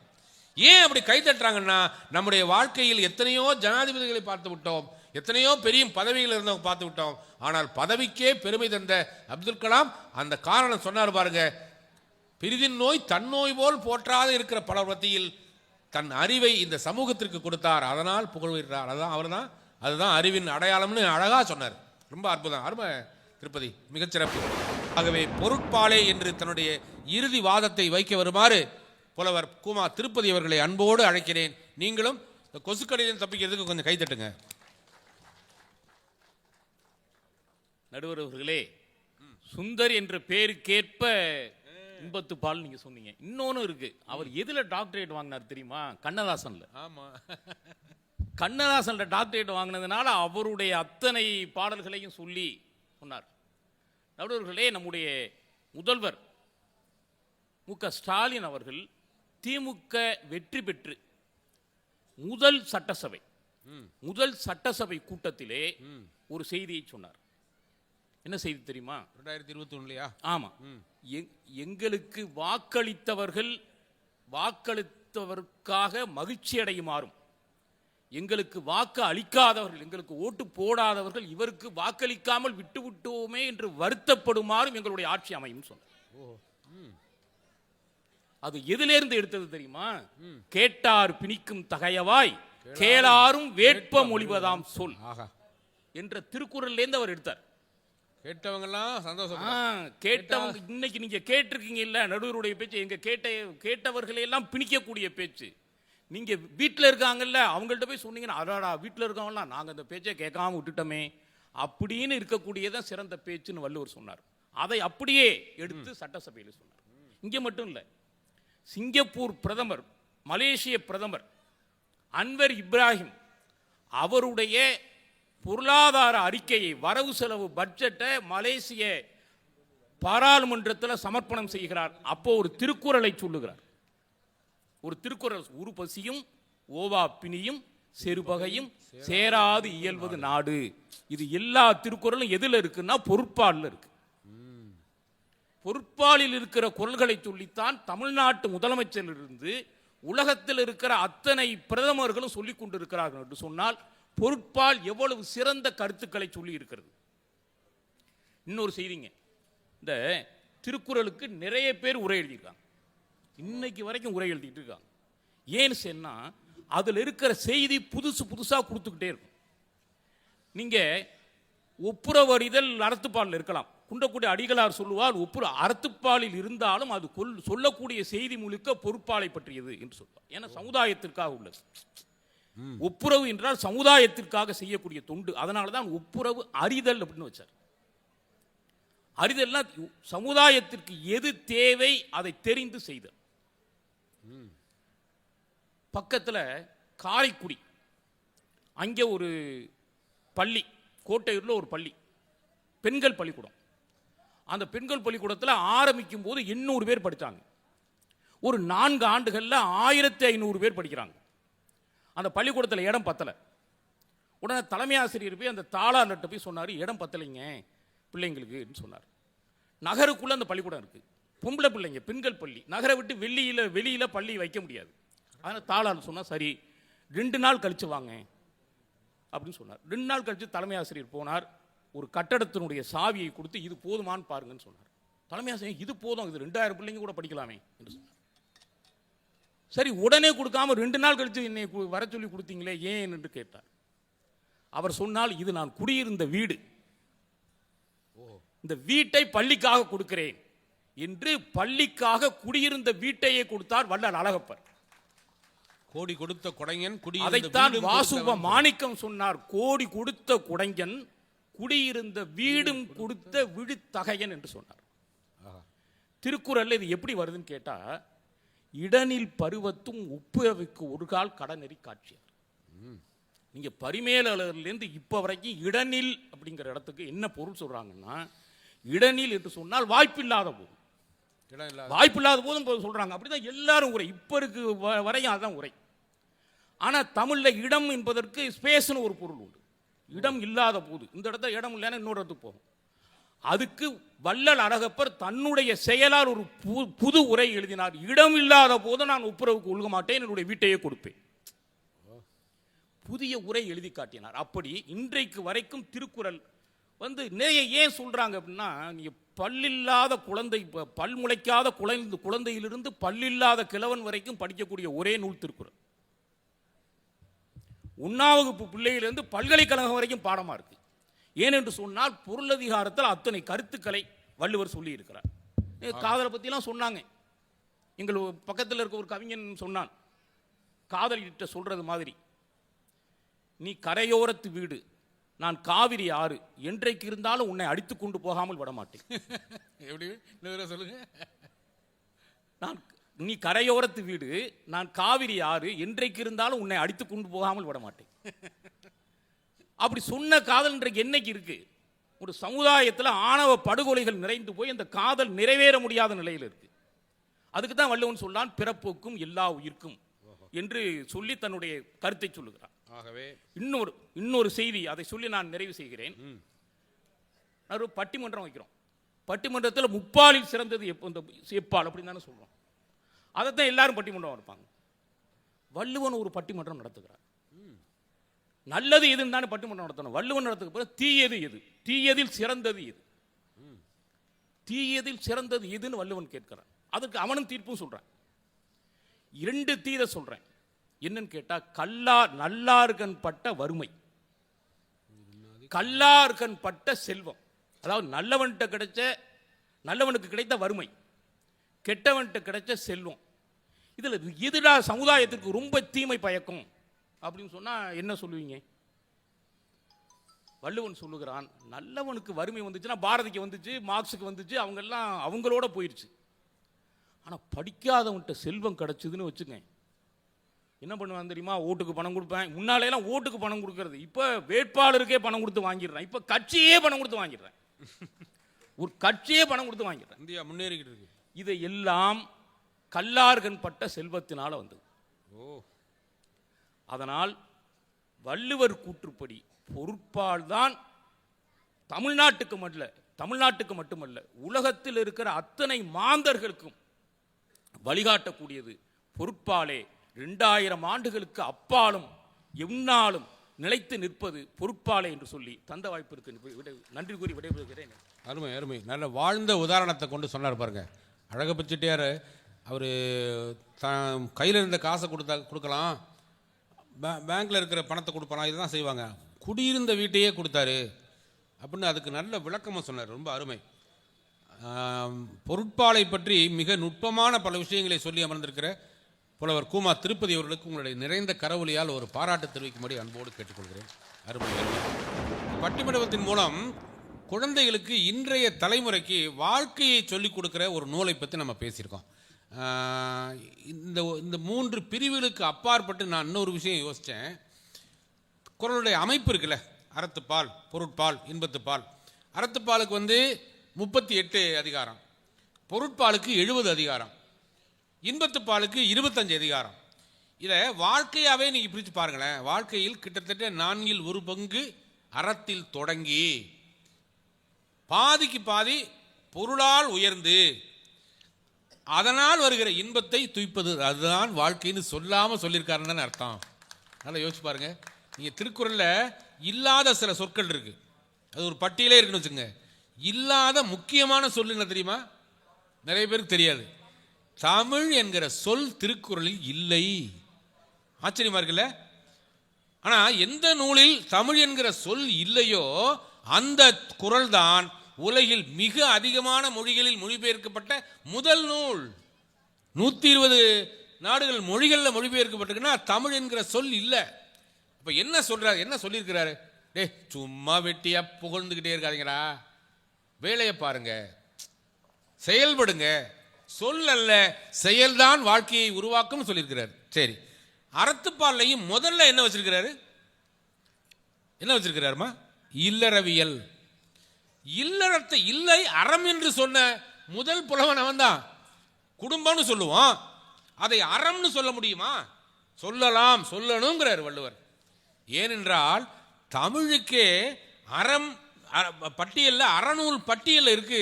ஏன் அப்படி கை தட்டுறாங்கன்னா, நம்முடைய வாழ்க்கையில் எத்தனையோ ஜனாதிபதிகளை பார்த்து விட்டோம், எத்தனையோ பெரிய பதவிகள் இருந்தவங்க பார்த்து விட்டோம், ஆனால் பதவிக்கே பெருமை தந்த அப்துல் கலாம் அந்த காரணம் சொன்னார் பாருங்க, பிரிதின் நோய் தன்னோய் போல் போற்றாத இருக்கிற பலர் மத்தியில் தன் அறிவை இந்த சமூகத்திற்கு கொடுத்தார், அதனால் புகழ்கிறார். அதுதான் அறிவின் அடையாளம்னு அழகாக சொன்னார். ரொம்ப அற்புதம், அருமை திருப்பதி, மிகச்சிறப்பு. ஆகவே பொருட்பாலே என்று தன்னுடைய இறுதி வாதத்தை வைக்க வருமாறு புலவர் கூமா திருப்பதி அவர்களை அன்போடு அழைக்கிறேன். நீங்களும் கொசுக்கடியிலும் தப்பிக்கிறதுக்கு கொஞ்சம் கைத்தட்டுங்க. நடுவர் அவர்களே, சுந்தர் என்ற பேருக்கேற்ப இன்பத்து பால் நீங்க சொன்னீங்க. இன்னொன்னு இருக்கு, அவர் எதுல டாக்டரேட் வாங்கினார் தெரியுமா? கண்ணதாசன்ல. ஆமா, கண்ணதாசன்ல டாக்டரேட் வாங்கினதுனால அவருடைய அத்தனை பாடல்களையும் சொல்லி சொன்னார். நடுவர்களே, நம்முடைய முதல்வர் மு.க. ஸ்டாலின் அவர்கள் திமுக வெற்றி பெற்று முதல் சட்டசபை கூட்டத்திலே ஒரு செய்தியை சொன்னார். என்ன செய்தி தெரியுமா? 2021 ஆமா, எங்களுக்கு வாக்களித்தவருக்காக மகிழ்ச்சி அடையுமாறும், எங்களுக்கு வாக்கு அளிக்காதவர்கள், எங்களுக்கு ஓட்டு போடாதவர்கள் இவருக்கு வாக்களிக்காமல் விட்டுவிட்டோமே என்று வருத்தப்படுமாறும் எங்களுடைய ஆட்சி அமையும் சொன்னார். அது எதிலிருந்து எடுத்தது தெரியுமா? கேட்டார் பிணிக்கும் தகையவாய் கேளாரும் வேட்ப மொழிவதாம் சொல் என்ற திருக்குறள்லேருந்து அவர் எடுத்தார். கேட்டவங்கலாம் சந்தோஷம். கேட்டவங்க இன்னைக்கு நீங்க கேட்டிருக்கீங்க இல்ல, நடுவருடைய பேச்சு, எங்க கேட்டவர்களை எல்லாம் பிணிக்கக்கூடிய பேச்சு. நீங்க வீட்டில் இருக்காங்கல்ல, அவங்கள்ட்ட போய் சொன்னீங்கன்னா, அடாடா வீட்டில் இருக்கவங்களாம் நாங்கள் அந்த பேச்சை கேட்காம விட்டுட்டோமே அப்படின்னு இருக்கக்கூடியதான் சிறந்த பேச்சுன்னு வள்ளுவர் சொன்னார். அதை அப்படியே எடுத்து சட்டசபையில் சொன்னார். இங்கே மட்டும் இல்லை, சிங்கப்பூர் பிரதமர், மலேசிய பிரதமர் அன்வர் இப்ராஹிம் அவருடைய பொருளாதார அறிக்கையை, வரவு செலவு பட்ஜெட்டை மலேசிய பாராளுமன்றத்தில் சமர்ப்பணம் செய்கிறார். அப்போ ஒரு திருக்குறளை சொல்லுகிறார். ஒரு திருக்குறள், உரு பசியும் ஓவா பிணியும் செருபகையும் சேராது இயல்வது நாடு. இது எல்லா திருக்குறளும் எதுல இருக்குன்னா பொருட்பாலில் இருக்கு. பொருட்பாலில் இருக்கிற குரல்களை சொல்லித்தான் தமிழ்நாட்டு முதலமைச்சரிலிருந்து உலகத்தில் இருக்கிற அத்தனை பிரதமர்களும் சொல்லிக் கொண்டிருக்கிறார்கள் என்று சொன்னால் பொருட்பால் எவ்வளவு சிறந்த கருத்துக்களை சொல்லி இருக்கிறது. இன்னொரு செய்திங்க, இந்த திருக்குறளுக்கு நிறைய பேர் உரை எழுதியிருக்காங்க, இன்னைக்கு வரைக்கும் உரை எழுதிட்டு இருக்காங்க. ஏன்னு சொன்னா அதில் இருக்கிற செய்தி புதுசாக கொடுத்துக்கிட்டே இருக்கும். நீங்க ஒப்புரவறிதல் அறத்துப்பாலில் இருக்கலாம், குன்றக்குடி அடிகளார் சொல்லுவார், ஒப்புரவு அறத்துப்பாலில் இருந்தாலும் அது சொல்லக்கூடிய செய்தி முழுக்க பொறுப்பாளை பற்றியது என்று சொல்வார். ஏன்னா சமுதாயத்திற்காக உள்ளது. ஒப்புரவு என்றால் சமுதாயத்திற்காக செய்யக்கூடிய தொண்டு. அதனால தான் ஒப்புரவு அறிதல் அப்படின்னு வச்சார். அறிதல்னா சமுதாயத்திற்கு எது தேவை அதை தெரிந்து செய்தல். பக்கத்தில் காரைக்குடி அங்கே ஒரு பள்ளி, கோட்டையூரில் ஒரு பள்ளி, பெண்கள் பள்ளிக்கூடம். அந்த பெண்கள் பள்ளிக்கூடத்தில் ஆரம்பிக்கும் போது 800 பேர் படித்தாங்க. ஒரு 4 ஆண்டுகளில் 1500 பேர் படிக்கிறாங்க. அந்த பள்ளிக்கூடத்தில் இடம் பத்தலை. உடனே தலைமை ஆசிரியர் போய் அந்த தாளாளர்கிட்ட போய் சொன்னார், இடம் பத்தலைங்க பிள்ளைங்களுக்கு சொன்னார். நகருக்குள்ளே அந்த பள்ளிக்கூடம் இருக்குது, பொம்பளை பிள்ளைங்க, பெண்கள் பள்ளி, நகரை விட்டு வெளியில் பள்ளி வைக்க முடியாது. அதனால் தாளாளர் சொன்னால் சரி 2 நாள் கழித்து வாங்க அப்படின்னு சொன்னார். 2 நாள் கழித்து தலைமை ஆசிரியர் போனார். ஒரு கட்டடத்தினுடைய சாவியை கொடுத்து இது போதுமான்னு பாருங்கன்னு சொன்னார். தலைமை ஆசிரியர் இது போதும், இது 2000 பிள்ளைங்க கூட படிக்கலாமே என்று சொன்னார். சரி உடனே கொடுக்காம 2 நாள் கழித்து என்னை வர சொல்லி கொடுத்தீங்களே ஏன் என்று கேட்டார். அவர் சொன்னால், இது நான் குடியிருந்த வீடு, இந்த வீட்டை பள்ளிக்காக கொடுக்கிறேன் என்று பள்ளிக்காக குடியிருந்த வீட்டையே கொடுத்தார் வள்ளல் அழகப்பர். கோடி கொடுத்த குடையன், அதைத்தான் வாசுப மாணிக்கம் சொன்னார். கோடி கொடுத்த குடையன், குடியிருந்த வீடும் கொடுத்த விழுத்தகையன் என்று சொன்னார். திருக்குறள் இது எப்படி வருதுன்னு கேட்டா, இடனில் பருவத்தும் உப்புரவுக்கு ஒரு கால் கடனெறி காட்சியார். நீங்க பரிமேலளர்லேருந்து இப்ப வரைக்கும் இடனில் அப்படிங்கிற இடத்துக்கு என்ன பொருள் சொல்றாங்கன்னா, இடனில் என்று சொன்னால் வாய்ப்பில்லாத போது, வாய்ப்பில்லாத போதும் சொல்றாங்க. அப்படிதான் எல்லாரும் உரை, இப்ப இருக்கு வரையும் அதுதான் உரை. ஆனா தமிழ்ல இடம் என்பதற்கு ஸ்பேஸ்னு ஒரு பொருள் உண்டு. இடம் இல்லாத போது, இந்த இடத்துல இடம் இல்லைன்னா இன்னொரு இடத்துக்கு போகும். அதுக்கு வள்ளல் அழகப்பர் தன்னுடைய செயலால் ஒரு புது உரை எழுதினார். இடம் இல்லாத போது நான் ஒப்புரவுக்கு ஒழுக மாட்டேன், என்னுடைய வீட்டையே கொடுப்பேன். புதிய உரை எழுதி காட்டினார். அப்படி இன்றைக்கு வரைக்கும் திருக்குறள் நிறைய ஏன் சொல்றாங்க அப்படின்னா, நீங்க பல்லில்லாத குழந்தை, பல் முளைக்காத குழந்தையிலிருந்து பல்லில்லாத கிழவன் வரைக்கும் படிக்கக்கூடிய ஒரே நூல் திருக்குறள். 1ஆம் வகுப்பு பிள்ளையிலிருந்து பல்கலைக்கழகம் வரைக்கும் பாடமா இருக்கு. ஏனென்று சொன்னால் பொருளதிகாரத்தில் அத்தனை கருத்துக்களை வள்ளுவர் சொல்லி இருக்கிறார். காதலை பற்றிலாம் சொன்னாங்க. எங்கள் பக்கத்தில் இருக்க ஒரு கவிஞன் சொன்னான், காதலிட்ட சொல்றது மாதிரி, நீ கரையோரத்து வீடு, நான் காவிரி ஆறு, என்றைக்கு இருந்தாலும் உன்னை அடித்து கொண்டு போகாமல் விடமாட்டேன். எப்படி சொல்லுங்க? நீ கரையோரத்து வீடு, நான் காவிரி ஆறு, என்றைக்கு இருந்தாலும் உன்னை அடித்து கொண்டு போகாமல் விடமாட்டேன். அப்படி சொன்ன காதல் இன்றைக்கு என்னைக்கு இருக்கு? ஒரு சமுதாயத்தில் ஆணவ படுகொலைகள் நிறைந்து போய் அந்த காதல் நிறைவேற முடியாத நிலையில் இருக்கு. அதுக்கு தான் வள்ளுவன் சொல்லான், பிறப்போக்கும் எல்லா உயிர்க்கும் என்று சொல்லி தன்னுடைய கருத்தை சொல்லுகிறான். ஆகவே இன்னொரு செய்தி, அதை சொல்லி நான் நிறைவு செய்கிறேன். ஒரு பட்டிமன்றம் வைக்கிறோம். பட்டிமன்றத்தில் முப்பாலில் சிறந்தது எப்பால் அப்படின்னு தானே சொல்றோம். அதைத்தான் எல்லாரும் பட்டிமன்றம் வைப்பாங்க. வள்ளுவன் ஒரு பட்டிமன்றம் நடத்துகிறார். நல்லது எதுன்னு தானே பட்டிமன்றம் நடத்தணும். வள்ளுவன் நடத்துக்கு தீயது எது, தீயதில் சிறந்தது எது, தீயதில் சிறந்தது எதுன்னு வள்ளுவன் கேட்கிறான். அதுக்கு அவனும் தீர்ப்பும் சொல்றான். 2 தீர சொல்றேன். என்னன்னு கேட்டா, நல்லார்கண் பட்ட வறுமை, கல்லார்கண் பட்ட செல்வம். அதாவது நல்லவனுக்கு கிடைத்த வறுமை, கெட்டவன்கிட்ட கிடைச்ச செல்வம். இதுல எதுடா சமுதாயத்திற்கு ரொம்ப தீமை பயக்கும் அப்படின்னு சொன்னா என்ன சொல்லுவீங்க? வள்ளுவன் சொல்லுகிறான், நல்லவனுக்கு வறுமை வந்துச்சுன்னா, பாரதிக்கு வந்துச்சு, மார்க்ஸுக்கு வந்துச்சு, அவங்க எல்லாம் அவங்களோட போயிடுச்சு. ஆனா படிக்காதவன்கிட்ட செல்வம் கிடைச்சதுன்னு வச்சுங்க, என்ன பண்ணுவான் தெரியுமா? ஓட்டுக்கு பணம் கொடுப்பேன். முன்னாலேலாம் ஓட்டுக்கு பணம் கொடுக்கறது, இப்ப வேட்பாளருக்கே பணம் கொடுத்து வாங்கிடுறேன். இப்ப கட்சியே பணம் கொடுத்து வாங்கிடுறேன். ஒரு கட்சியே பணம் கொடுத்து வாங்கிடுறேன். இந்தியா முன்னேறிக்கிட்டு இருக்கு. இதை எல்லாம் கல்லார்கண் பட்ட செல்வத்தினால வந்தது. அதனால் வள்ளுவர் கூற்றுப்படி பொறுப்பால் தான் தமிழ்நாட்டுக்கு மட்டுமல்ல உலகத்தில் இருக்கிற அத்தனை மாந்தர்களுக்கும் வழிகாட்டக்கூடியது பொறுப்பாலே. 2000 ஆண்டுகளுக்கு அப்பாலும் எந்நாளும் நிலைத்து நிற்பது பொறுப்பாலே என்று சொல்லி தந்த வாய்ப்பிற்கு நன்றி கூறி விடைபெறுகிறேன். அருமை அருமை. நல்ல வாழ்ந்த உதாரணத்தை கொண்டு சொன்னார் பாருங்க. அழகப்ப செட்டியார் அவர் கையில் இருந்த காசை கொடுக்கலாம், பேங்க்கில் இருக்கிற பணத்தை கொடுப்பானா, இதுதான் செய்வாங்க. குடியிருந்த வீட்டையே கொடுத்தாரு. அப்படின்னு அதுக்கு நல்ல விளக்கமாக சொன்னார். ரொம்ப அருமை. பொருட்பாலை பற்றி மிக நுட்பமான பல விஷயங்களை சொல்லி அமர்ந்திருக்கிற புலவர் கூமா திருப்பதி அவர்களுக்கு உங்களுடைய நிறைந்த கரவொலியால் ஒரு பாராட்டு தெரிவிக்கும்படி அன்போடு கேட்டுக்கொள்கிறேன். அருமை. பட்டிமன்றத்தின் மூலம் குழந்தைகளுக்கு இன்றைய தலைமுறைக்கு வாழ்க்கையை சொல்லிக் கொடுக்குற ஒரு நூலை பற்றி நம்ம பேசியிருக்கோம். இந்த 3 பிரிவுகளுக்கு அப்பாற்பட்டு நான் இன்னொரு விஷயம் யோசித்தேன். குறளுடைய அமைப்பு இருக்குல்ல, அறத்துப்பால், பொருட்பால், இன்பத்துப்பால். அறத்துப்பாலுக்கு 38 அதிகாரம், பொருட்பாலுக்கு 70 அதிகாரம், இன்பத்துப்பாலுக்கு 25 அதிகாரம். இதை வாழ்க்கையாகவே நீங்கள் பிரித்து பாருங்களேன். வாழ்க்கையில் கிட்டத்தட்ட 4/1 அறத்தில் தொடங்கி பாதிக்கு பாதி பொருளால் உயர்ந்து அதனால் வருகிற இன்பத்தை துய்ப்பது, அதுதான் வாழ்க்கைன்னு சொல்லாமல் சொல்லியிருக்காருன்னு அர்த்தம். நல்லா யோசிச்சு பாருங்க. நீங்கள் திருக்குறளில் இல்லாத சில சொற்கள் இருக்கு, அது ஒரு பட்டியலே இருக்குன்னு வச்சுங்க. இல்லாத முக்கியமான சொல் என்ன தெரியுமா? நிறைய பேருக்கு தெரியாது. தமிழ் என்கிற சொல் திருக்குறளில் இல்லை. ஆச்சரியமா இருக்குல்ல? ஆனா எந்த நூலில் தமிழ் என்கிற சொல் இல்லையோ அந்த குறள் தான் உலகில் மிக அதிகமான மொழிகளில் மொழிபெயர்க்கப்பட்ட முதல் நூல். 120 நாடுகள் மொழிகளில் மொழிபெயர்க்கப்பட்டிருக்குன்னா தமிழ் என்கிற சொல் இல்லை. அப்ப என்ன சொல்றாரு, என்ன சொல்லியிருக்கிறாரு? டே, சும்மா வெட்டியா புகழ்ந்துகிட்டே இருக்காதீங்களா, வேலையை பாருங்க, செயல்படுங்க. சொல் அல்ல, செயல்தான் வாழ்க்கையை உருவாக்கும் சொல்லியிருக்கிறார். சரி, அறத்துப்பாலையும் முதல்ல என்ன வச்சிருக்கிறாரு? என்ன வச்சிருக்கிறாருமா? இல்லறவியல். இல்லறத்தை இல்லை அறம் என்று சொன்ன முதல் புலவன் அவன் தான். குடும்பம்னு சொல்லுவான், அதை அறம்னு சொல்ல முடியுமா? சொல்லலாம், சொல்லணுங்கிறார் வள்ளுவர். ஏனென்றால் தமிழுக்கே அறம் பட்டியல்ல, அறநூல் பட்டியல்ல இருக்கு.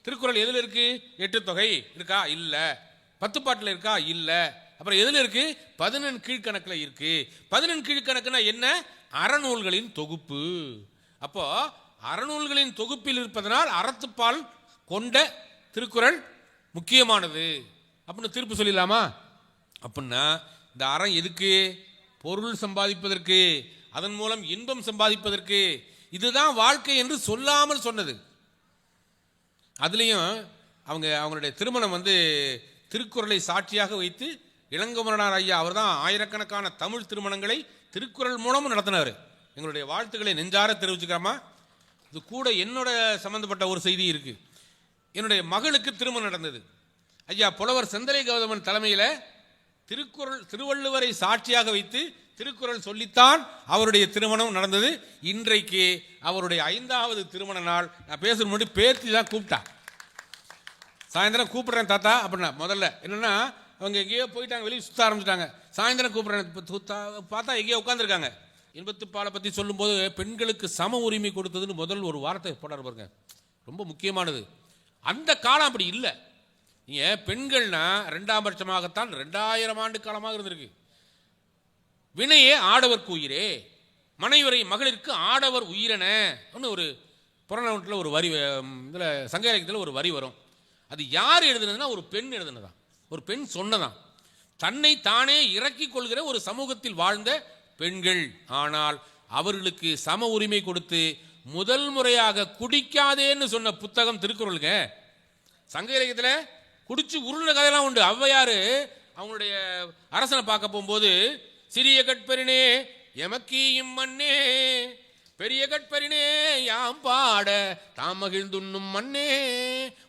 திருக்குறள் எதுல இருக்கு? 8 தொகை இருக்கா? இல்ல. 10 பாட்டில் இருக்கா? இல்ல. அப்புறம் எதுல இருக்கு? 11 கீழ்கணக்கில் இருக்கு. 11 கீழ்கணக்குனா என்ன? அறநூல்களின் தொகுப்பு. அப்போ அறநூல்களின் தொகுப்பில் இருப்பதனால் அறத்துப்பால் கொண்ட திருக்குறள் முக்கியமானது அப்படின்னு திருப்பு சொல்லிடலாமா? அப்படின்னா இந்த அறம் எதுக்கு? பொருள் சம்பாதிப்பதற்கு, அதன் மூலம் இன்பம் சம்பாதிப்பதற்கு. இதுதான் வாழ்க்கை என்று சொல்லாமல் சொன்னது. அதுலேயும் அவங்களுடைய திருமணம் திருக்குறளை சாட்சியாக வைத்து இளங்குமரனார் ஐயா அவர் தான் ஆயிரக்கணக்கான தமிழ் திருமணங்களை திருக்குறள் மூலமும் நடத்தினார். எங்களுடைய வாழ்த்துக்களை நெஞ்சார தெரிவிச்சுக்காமா. இது கூட என்னோட சம்பந்தப்பட்ட ஒரு செய்தி இருக்கு. என்னுடைய மகளுக்கு திருமணம் நடந்தது. ஐயா புலவர் செந்தலை கௌதமன் தலைமையில் திருவள்ளுவரை சாட்சியாக வைத்து திருக்குறள் சொல்லித்தான் அவருடைய திருமணம் நடந்தது. இன்றைக்கு அவருடைய 5வது திருமண நாள். நான் பேசுற முன்னாடி பேர்த்தி தான் கூப்பிட்டா. சாயந்தரம் கூப்பிடுறேன் தாத்தா அப்படின்னா. முதல்ல என்னன்னா அவங்க எங்கேயோ போயிட்டாங்க, வெளியே சுத்த ஆரம்பிச்சிட்டாங்க. சாயந்தரம் கூப்பிடுறேன் பார்த்தா எங்கேயோ உட்காந்துருக்காங்க. இன்பத்துப்பாலை பற்றி சொல்லும்போது பெண்களுக்கு சம உரிமை கொடுத்ததுன்னு முதல் ஒரு வார்த்தை போடாரு பாருங்க, ரொம்ப முக்கியமானது. அந்த காலம் அப்படி இல்லை. நீங்கள் பெண்கள்னா 2ஆம் பட்சமாகத்தான் 2000 ஆண்டு காலமாக இருந்திருக்கு. வினையே ஆடவர்க்கு உயிரே, மனைவரை மகளிருக்கு ஆடவர் உயிரென ஒரு புறநானூற்றில் ஒரு வரி, இதில் சங்க இலக்கியத்தில் ஒரு வரி வரும். அது யார் எழுதுனதுன்னா ஒரு பெண் எழுதுனதான், ஒரு பெண் சொன்னதான். தன்னை தானே இறக்கிக் கொள்கிற ஒரு சமூகத்தில் வாழ்ந்த பெண்கள். ஆனால் அவர்களுக்கு சம உரிமை கொடுத்து முதல் முறையாக குடிக்காதேன்னு சொன்ன புத்தகம் திருக்குறளுங்க. சங்க இலக்கியத்தில் குடிச்சு உருள கதையெல்லாம் உண்டு. ஔவையார் அவங்களுடைய அரசனை பார்க்க போகும்போது சிறிய கட்பெரினே எமக்கீயும் மண்ணே, பெரிய கட்பெரினே யாம் பாட தாம் மகிழ்ந்துண்ணும் மண்ணே.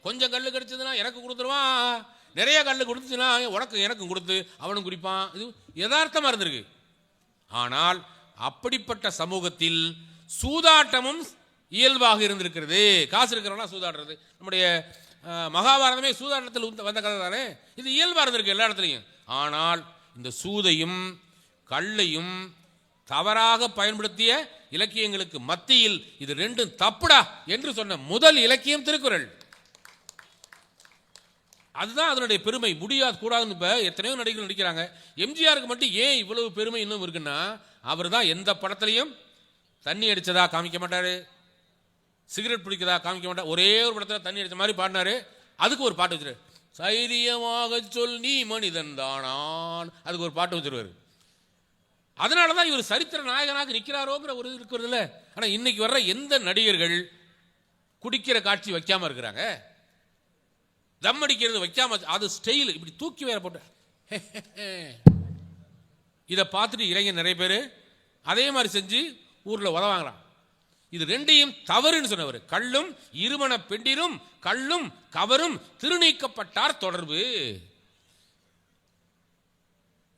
கொஞ்சம் கல் கிடைச்சதுன்னா எனக்கு கொடுத்துருவான், நிறைய கல் கொடுத்துச்சுன்னா உனக்கு எனக்கும் கொடுத்து அவனும் குடிப்பான். இது யதார்த்தமாக இருந்திருக்கு. ஆனால் அப்படிப்பட்ட சமூகத்தில் சூதாட்டமும் இயல்பாக இருந்திருக்கிறது. காசு இருக்கிறவனா சூதாடுறது. நம்முடைய மகாபாரதமே சூதாட்டத்தில் வந்த கதை தானே. இது இயல்பாக இருந்திருக்கு எல்லா இடத்துலையும். ஆனால் இந்த சூதையும் கள்ளையும் தவறாக பயன்படுத்திய இலக்கியங்களுக்கு மத்தியில் இது ரெண்டும் தப்புடா என்று சொன்ன முதல் இலக்கியம் திருக்குறள். அதுதான் அதனுடைய பெருமை. முடியாது கூடாதுன்னு இப்போ எத்தனையோ நடிகர்கள் நடிக்கிறாங்க. எம்ஜிஆருக்கு மட்டும் ஏன் இவ்வளவு பெருமை இன்னும் இருக்குன்னா, அவர் தான் எந்த படத்துலையும் தண்ணி அடித்ததா காமிக்க மாட்டார், சிகரெட் பிடிக்கதா காமிக்க மாட்டார். ஒரே ஒரு படத்தில் தண்ணி அடித்த மாதிரி பாடினாரு. அதுக்கு ஒரு பாட்டு வச்சிரு, தைரியமாக சொல் நீ மனிதன் தானான், அதுக்கு ஒரு பாட்டு வச்சிருவாரு. அதனாலதான் இவர் சரித்திர நாயகனாக நிற்கிறாரோங்கிற ஒரு இருக்கிறது இல்ல. ஆனா இன்னைக்கு வர்ற எந்த நடிகர்கள் குடிக்கிற காட்சி வைக்காம இருக்கிறாங்க? தம் அடிக்கிறது வைக்காம, அது ஸ்டைல் இப்படி தூக்கி வேற போட்டு இதை பார்த்துட்டு இளைஞர் நிறைய பேர் அதே மாதிரி செஞ்சு ஊர்ல உதவாங்களாம். இது ரெண்டையும் தவறுன்னு சொன்னவர். கள்ளும் இருமண பெண்டிரும் கள்ளும் கவரும் திருநீக்கப்பட்டார் தொடர்பு.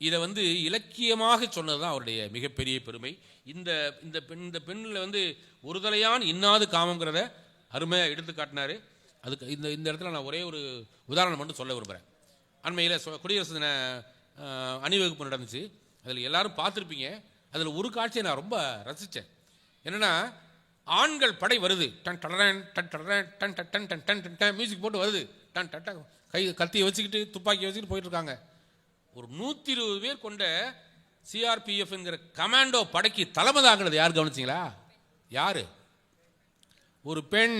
இதை இலக்கியமாக சொன்னதுதான் அவருடைய மிகப்பெரிய பெருமை. இந்த இந்த பெண்ணில் ஒரு தலையான் இன்னாது காமங்கிறத அருமையாக எடுத்து காட்டினாரு. அதுக்கு இந்த இடத்துல நான் ஒரே ஒரு உதாரணம் மட்டும் சொல்ல விரும்புகிறேன். அண்மையில் குடியரசு தின அணிவகுப்பு நடந்துச்சு. அதில் எல்லாரும் பார்த்துருப்பீங்க. அதில் ஒரு காட்சியை நான் ரொம்ப ரசித்தேன். என்னென்னா, ஆண்கள் படை வருது, டன் டடன் டன் டடன் டன் டன் டன் டன் டன் மியூசிக் போட்டு வருது, டன் டன் கை கத்தியை வச்சுக்கிட்டு துப்பாக்கி வச்சுக்கிட்டு போயிட்டு இருக்காங்க. ஒரு 120 பேர் கொண்ட சிஆர்பிஎஃப் என்கிற கமாண்டோ படைக்கு தலைமை தாங்கிறது யார் கவனிச்சிங்களா? யாரு? ஒரு பெண்,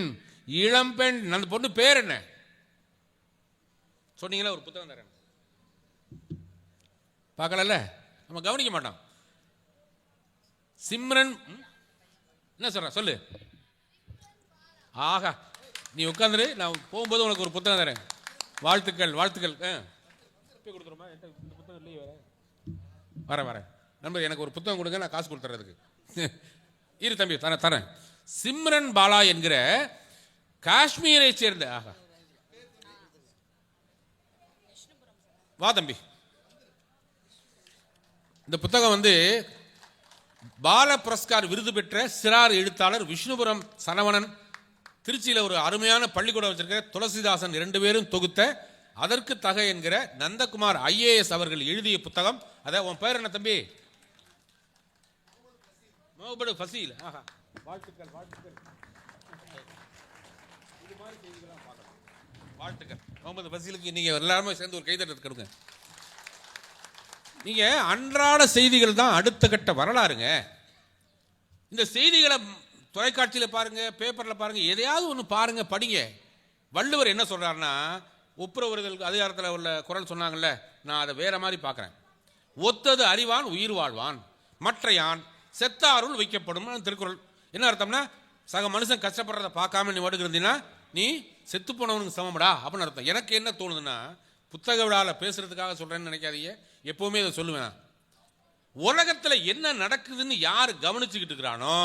இளம் பெண். அந்த பொண்ணு பேர் என்ன சொன்னீங்களா? ஒரு புத்தகம் தரேன். பார்க்கல, நம்ம கவனிக்க மாட்டோம். சிம்ரன் என்ன சொல்ற சொல்லு. ஆகா, நீ உட்காந்துரு, நான் போகும்போது உனக்கு ஒரு புத்தகம் தரேன். வாழ்த்துக்கள் வாழ்த்துக்கள். கொடுத்துருமா? இந்த புத்தகம் இல்லையே. வரேன் நண்பர், எனக்கு ஒரு புத்தகம் கொடுங்க, நான் காசு கொடுத்துறதுக்கு. இரு தம்பி, தரேன். சிம்ரன் பாலா என்கிற காஷ்மீரை சேர்ந்த, ஆகா வா தம்பி. இந்த புத்தகம் பால புரஸ்கார் விருது பெற்ற சிறார் எழுத்தாளர் விஷ்ணுபுரம் சரவணன், திருச்சியில் ஒரு அருமையான பள்ளிக்கூடம் வச்சிருக்க துளசிதாசன் 2 பேரும் தொகுத்த அதற்கு தக என்கிற நந்தகுமார் IAS அவர்கள் எழுதிய புத்தகம். அத உன் பேர் என்ன தம்பி? முகமது ஃபசீல். ஆஹா, வாழ்த்துக்கள் வாழ்த்துக்கள். இது மாதிரி செய்திகளாம் பார்க்கலாம். வாழ்த்துக்கள் முகமது ஃபசீலுக்கு. நீங்க எல்லாருமே சேர்ந்து ஒரு கைதட்டல் கொடுங்க. நீங்க அன்றாட செய்திகள் தான் அடுத்த கட்ட வரலாறுங்க. இந்த செய்திகளை தொலைக்காட்சியில் பாருங்க, பேப்பர்ல பாருங்க, எதையாவது ஒன்று பாருங்க, படிங்க. வள்ளுவர் என்ன சொல்றாருன்னா, ஒப்புரவர்கள் அதிகாரத்தில் உள்ள குரல் சொன்னாங்கல்ல, நான் அதை வேற மாதிரி பார்க்குறேன். ஒத்தது அறிவான் உயிர் வாழ்வான், மற்றையான் செத்தாருள் வைக்கப்படும் திருக்குறள். என்ன அர்த்தம்னா, சக மனுஷன் கஷ்டப்படுறதை பார்க்காம நீ வடுக்கிறதுனா நீ செத்து போனவனுக்கு சமம்டா அப்படின்னு அர்த்தம். எனக்கு என்ன தோணுதுன்னா, புத்தக விழாவில் பேசுறதுக்காக சொல்றேன்னு நினைக்காதீங்க, எப்பவுமே இதை சொல்லுவேன். உலகத்தில் என்ன நடக்குதுன்னு யார் கவனிச்சுக்கிட்டு இருக்கிறானோ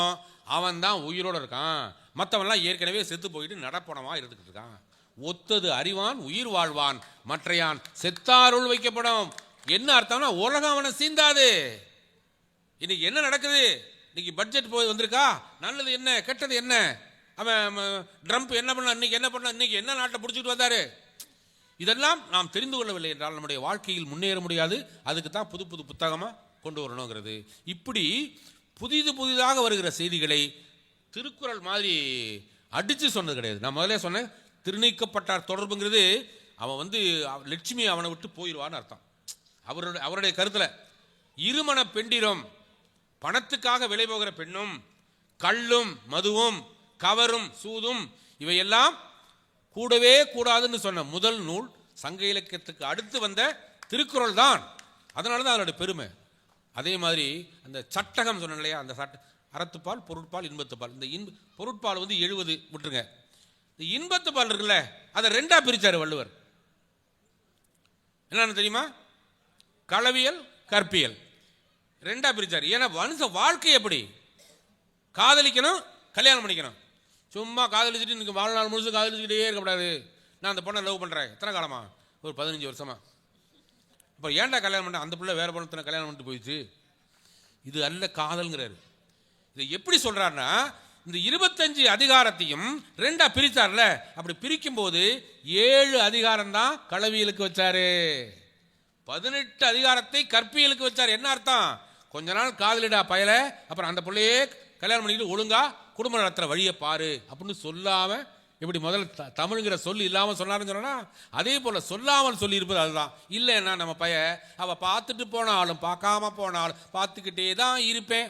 அவன் தான் உயிரோடு இருக்கான். மற்றவன்லாம் ஏற்கனவே செத்து போயிட்டு நடப்பணமா இருந்துக்கிட்டு இருக்கான். ஒத்தது அறிவான் உயிர் வாழ்வான், மற்றையான் செத்தாருள் வைக்கப்படும். என்ன அர்த்தம்னா, உலகம் அவனை சீந்தாது. இன்னைக்கு என்ன நடக்குது? இன்னைக்கு பட்ஜெட் போய் வந்திருக்கா, நல்லது என்ன கெட்டது என்ன, அவன் ட்ரம்ப் என்ன பண்ண, இன்னைக்கு என்ன பண்ண, இன்னைக்கு என்ன நாட்டை பிடிச்சிட்டு வந்தாரு, இதெல்லாம் நாம் தெரிந்து கொள்ளவில்லை என்றால் நம்முடைய வாழ்க்கையில் முன்னேற முடியாது. அதுக்கு தான் புது புது புத்தகமாக கொண்டு வரணுங்கிறது. இப்படி புதிதாக வருகிற செய்திகளை திருக்குறள் மாதிரி அடித்து சொன்னது கிடையாது. நான் முதல்ல சொன்னேன், திருநீக்கப்பட்டார் தொடர்புங்கிறது அவன் லட்சுமி அவனை விட்டு போயிடுவான்னு அர்த்தம். அவருடைய கருத்தில் இருமண பெண்டிரும், பணத்துக்காக விலை போகிற பெண்ணும், கள்ளும் மதுவும் கவரும் சூதும் இவையெல்லாம் கூடவே கூடாதுன்னு சொன்ன முதல் நூல் சங்க இலக்கியத்துக்கு அடுத்து வந்த திருக்குறள் தான். அதனால தான் அதனுடைய பெருமை. அதே மாதிரி அந்த சட்டகம் சொன்ன இல்லையா, அந்த அறத்துப்பால் பொருட்பால் இன்பத்துப்பால். இந்த பொருட்பால் 70 விட்டுருங்க. இந்த இன்பத்துப்பால் இருக்குல்ல, அதை 2ஆ பிரிச்சாரு வள்ளுவர். என்னன்னு தெரியுமா? களவியல் கற்பியல் 2ஆ பிரிச்சாரு. ஏன்னா மனுஷ வாழ்க்கை எப்படி, காதலிக்கணும் கல்யாணம் பண்ணிக்கணும். சும்மா காதலிச்சுட்டு இன்னைக்கு வாழ்நாள் முழுசு காதலிச்சுக்கிட்டே இருக்கக்கூடாது. நான் அந்த பொண்ணை லவ் பண்ணுறேன், எத்தனை காலமா, ஒரு 15 வருஷமா. இப்போ ஏன்டா கல்யாணம் பண்ண, அந்த பிள்ளை வேற பொண்ணு கல்யாணம் பண்ணிட்டு போயிடுச்சு. இது அல்ல காதல்ங்கிறாரு. இதை எப்படி சொல்றாருன்னா, இந்த 25 அதிகாரத்தையும் 2ஆ பிரித்தார்ல, அப்படி பிரிக்கும் போது 7 அதிகாரம் தான் களவியலுக்கு வச்சாரு, 18 அதிகாரத்தை கற்பியலுக்கு வச்சாரு. என்ன அர்த்தம்? கொஞ்ச நாள் காதலிடா பயல, அப்புறம் அந்த பிள்ளையே கல்யாணம் பண்ணிக்கிட்டு ஒழுங்கா குடும்ப நடத்துற வழியை பாரு அப்படின்னு சொல்லாம, எப்படி முதல்ல தமிழ்ங்கிற சொல்லி இல்லாமல் சொன்னாருன்னு சொன்னா, அதே போல சொல்லாமல் சொல்லி இருப்பது அதுதான். இல்லைன்னா நம்ம அவ பார்த்துட்டு போனாலும் பார்க்காம போனாலும் பார்த்துக்கிட்டே தான் இருப்பேன்.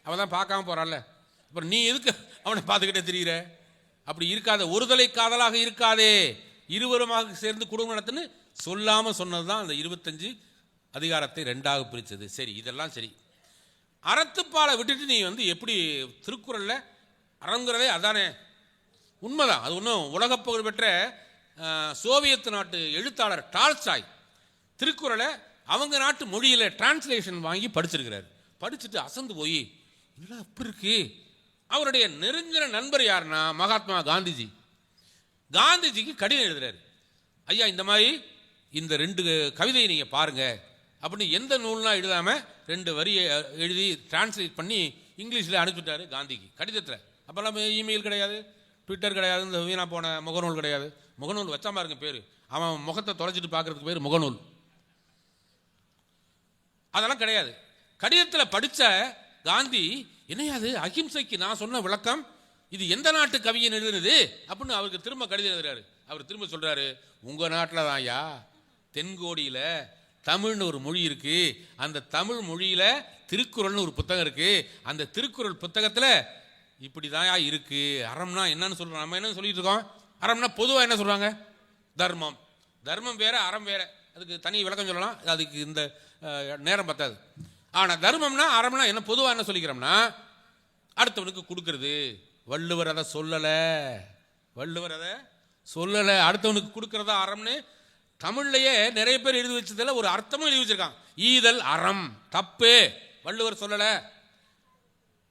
அவன் தான் பார்க்காம போறான்ல, அப்புறம் நீ எதுக்கு அவனை பார்த்துக்கிட்டே தெரியுற? அப்படி இருக்காத, ஒருதலை காதலாக இருக்காதே, இருவருமாக சேர்ந்து குடும்பம் நடத்துன்னு சொல்லாம சொன்னது தான் அந்த 25 அதிகாரத்தை 2ஆக பிரிச்சது. சரி, இதெல்லாம் சரி. அறத்துப்பாலை விட்டுட்டு நீ வந்து எப்படி திருக்குறளில் அறங்கிறதே அதானே உண்மைதான். அது ஒன்றும் உலகப்புகழ் பெற்ற சோவியத் நாட்டு எழுத்தாளர் டால்ஸ்டாய் திருக்குறளை அவங்க நாட்டு மொழியில் டிரான்ஸ்லேஷன் வாங்கி படிச்சிருக்கிறார். படிச்சுட்டு அசந்து போய் இல்லை அப்படி இருக்கு. அவருடைய நெருங்கின நண்பர் யாருன்னா மகாத்மா காந்திஜி. காந்திஜிக்கு கடிதம் எழுதுறாரு, ஐயா இந்த மாதிரி இந்த 2 கவிதையை நீங்கள் பாருங்க அப்படின்னு எந்த நூல்லாம் எழுதாமல் 2 வரியை எழுதி டிரான்ஸ்லேட் பண்ணி இங்கிலீஷில் அனுப்பிவிட்டாரு காந்திக்கு கடிதத்தில். அப்போல்லாம் இமெயில் கிடையாது, ட்விட்டர் கிடையாது, இந்த வீணா போன முகநூல் கிடையாது. முகநூல் வச்சா பாருங்க பேர், அவன் முகத்தை தொலைச்சிட்டு பார்க்கறதுக்கு பேர் முகநூல். அதெல்லாம் கிடையாது. கடிதத்தில் படித்த காந்தி என்னையாது அகிம்சைக்கு நான் சொன்ன விளக்கம் இது எந்த நாட்டு கவிஞன் எழுதுனது அப்படின்னு அவருக்கு திரும்ப கடிதம் எழுதுறாரு. அவர் திரும்ப சொல்றாரு, உங்க நாட்டில் தான் ஐயா தென்கோடியில் தமிழ்னு ஒரு மொழி இருக்கு, அந்த தமிழ் மொழியில திருக்குறள்னு ஒரு புத்தகம் இருக்கு, அந்த திருக்குறள் புத்தகத்தில் இப்படிதான் இருக்கு. அறம்னா என்னன்னு சொல்றோம், நம்ம என்ன சொல்லிட்டு இருக்கோம்? அறம்னா பொதுவாக என்ன சொல்றாங்க? தர்மம். தர்மம் வேற, அறம் வேற. அதுக்கு தனி விளக்கம் சொல்லலாம், அதுக்கு இந்த நேரம் பத்தாது. ஆனால் தர்மம்னா அறம்னா என்ன பொதுவாக என்ன சொல்லிக்கிறோம்னா அடுத்தவனுக்கு கொடுக்கறது. வள்ளுவர் அதை சொல்லலை, வள்ளுவர் அதை சொல்லலை. அடுத்தவனுக்கு கொடுக்கறதா அறம்னு தமிழ்லையே நிறைய பேர் எழுதி வச்சதில் ஒரு அர்த்தமும் எழுதி வச்சிருக்கான். ஈதல் அறம் தப்பு, வள்ளுவர் சொல்லலை.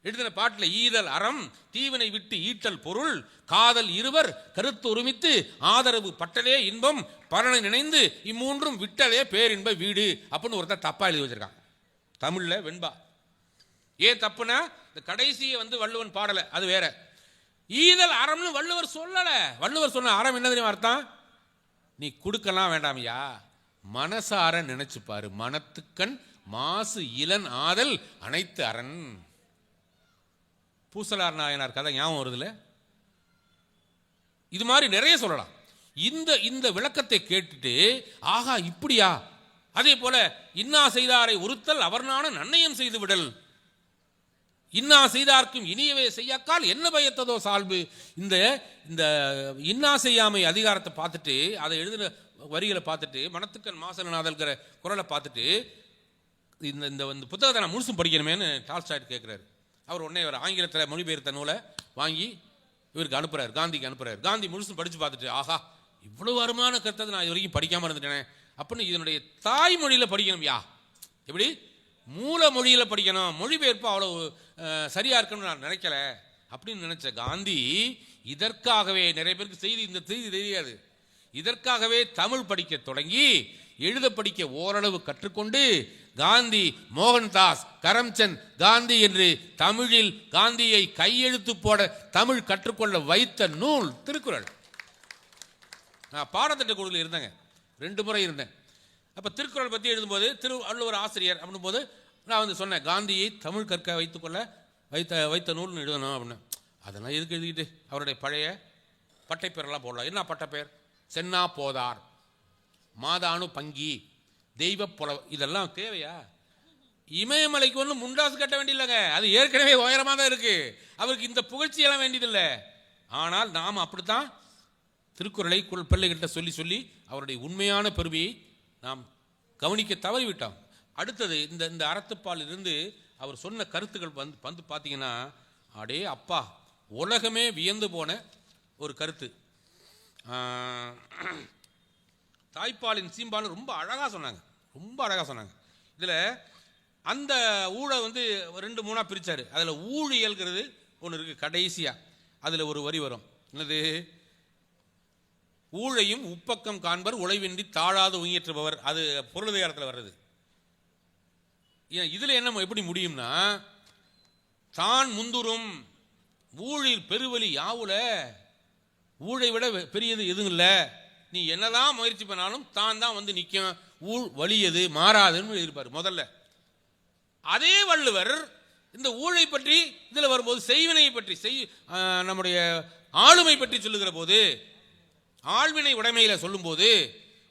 எழுதின பாட்டில் ஈதல் அறம், தீவினை விட்டு ஈட்டல் பொருள், காதல் இருவர் கருத்து ஒருமித்து ஆதரவு பட்டலே இன்பம் பலனை நினைந்து இம்மூன்றும் விட்டலே பேரின்ப வீடு அப்படின்னு ஒருத்தர் தப்பா எழுதி வச்சிருக்கான் தமிழ்ல வெண்பா. ஏன் தப்புனா இந்த கடைசியை வந்து வள்ளுவன் பாடலை, அது வேற. ஈதல் அறம்னு வள்ளுவர் சொல்லலை. வள்ளுவர் சொன்ன அறம் என்ன தெரியுமா அர்த்தம்? நீ கொடுக்கலாம் வேண்டாமையா, மனசார நினைச்சுப்பாரு. மனத்துக்கண் மாசு இளன் ஆதல் அனைத்து அரண். பூசலார் நாயனார் கதை ஞாபகம் வருதுல? இது மாதிரி நிறைய சொல்லலாம். இந்த விளக்கத்தை கேட்டுட்டு ஆகா இப்படியா, அதே போல இன்னா செய்தாரை ஒருத்தல் அவர்னான நன்னயம் செய்து விடல், இன்னா செய்தார்க்கும் இனியவே செய்யாக்கால் என்ன பயத்ததோ சால்பு. இந்த இந்த இன்னா செய்யாமை அதிகாரத்தை பார்த்துட்டு, அதை எழுதின வரிகளை பார்த்துட்டு, மனத்துக்கண் மாசலநாதல்கிற குரலை பார்த்துட்டு இந்த இந்த புத்தகத்தை நான் முழுசும் படிக்கணுமேன்னு டால்ஸ்டாய் கேட்குறாரு. அவர் உடனே ஒரு ஆங்கிலத்தில் மொழிபெயர்த்த நூலை வாங்கி இவருக்கு அனுப்புறாரு, காந்திக்கு அனுப்புறாரு. காந்தி முழுசும் படித்து பார்த்துட்டு ஆஹா இவ்வளவு அருமையான கருத்தை நான் இது வரைக்கும் படிக்காமல் இருந்துட்டேனே அப்படின்னு இதனுடைய தாய்மொழியில் படிக்கணும். யா எப்படி மூல மொழியில் படிக்கணும், மொழிபெயர்ப்பு அவ்வளவு சரியா இருக்கணும்னு நான் நினைக்கல அப்படின்னு நினைச்ச காந்தி இதற்காகவே, நிறைய பேருக்கு இந்த செய்தி தெரியாது, இதற்காகவே தமிழ் படிக்க தொடங்கி எழுத படிக்க ஓரளவு கற்றுக்கொண்டு காந்தி மோகன்தாஸ் கரம்சந்த் காந்தி என்று தமிழில் காந்தியை கையெழுத்து போட தமிழ் கற்றுக்கொள்ள வைத்த நூல் திருக்குறள். நான் பாடத்திட்ட குழுவில் இருந்தேங்க, 2 முறை இருந்தேன். அப்போ திருக்குறள் பற்றி எழுதும்போது திருவள்ளுவர் ஆசிரியர் அப்படின் போது நான் வந்து சொன்னேன், காந்தியை தமிழ் கற்க வைத்துக்கொள்ள வைத்த நூல்னு எழுதணும் அப்படின்னு. அதெல்லாம் எதுக்கு எழுதிக்கிட்டு அவருடைய பழைய பட்டைப்பேரெல்லாம் போடலாம். என்ன பட்டப்பேர்? சென்னா போதார், மாதானு பங்கி, தெய்வ புலவ, இதெல்லாம் தேவையா? இமயமலைக்கு ஒன்றும் முண்டாசு கட்ட வேண்டியதில்லைங்க, அது ஏற்கனவே உயரமாக தான் இருக்கு. அவருக்கு இந்த புகழ்ச்சியெல்லாம் வேண்டியதில்லை. ஆனால் நாம் அப்படித்தான் திருக்குறளை பிள்ளைகிட்ட சொல்லி சொல்லி அவருடைய உண்மையான பெருமையை நாம் கவனிக்க தவறிவிட்டோம். அடுத்தது இந்த அறத்துப்பால் இருந்து அவர் சொன்ன கருத்துக்கள் வந்து பார்த்தீங்கன்னா அடே அப்பா உலகமே வியந்து போன ஒரு கருத்து. தாய்ப்பாலின் சீம்பால் ரொம்ப அழகாக சொன்னாங்க, ரொம்ப அழகாக சொன்னாங்க. இதில் அந்த ஊழை வந்து 2-3 பிரித்தார். அதில் ஊழியல்கிறது ஒன்று இருக்குது கடைசியாக, அதில் ஒரு வரி வரும். என்னது? ஊழையும் உப்பக்கம் காண்பர் உழைவின்றி தாழாது உயிற்றுபவர். அது பொருளாதாரத்தில் வர்றது. இதில் என்ன எப்படி முடியும்னா, தான் முந்துரும் ஊழில் பெருவலி யாவுல, ஊழை விட பெரியது எதுவும் இல்லை, நீ என்னதான் முயற்சி பண்ணாலும் தான் தான் வந்து நிற்கும், ஊழ் வலியது மாறாதுன்னு எழுதியிருப்பார் முதல்ல. அதே வள்ளுவர் இந்த ஊழை பற்றி இதில் வரும்போது செய்வினையை பற்றி நம்முடைய ஆளுமை பற்றி சொல்லுகிற போது, ஆழ்வினை உடைமையில சொல்லும் போது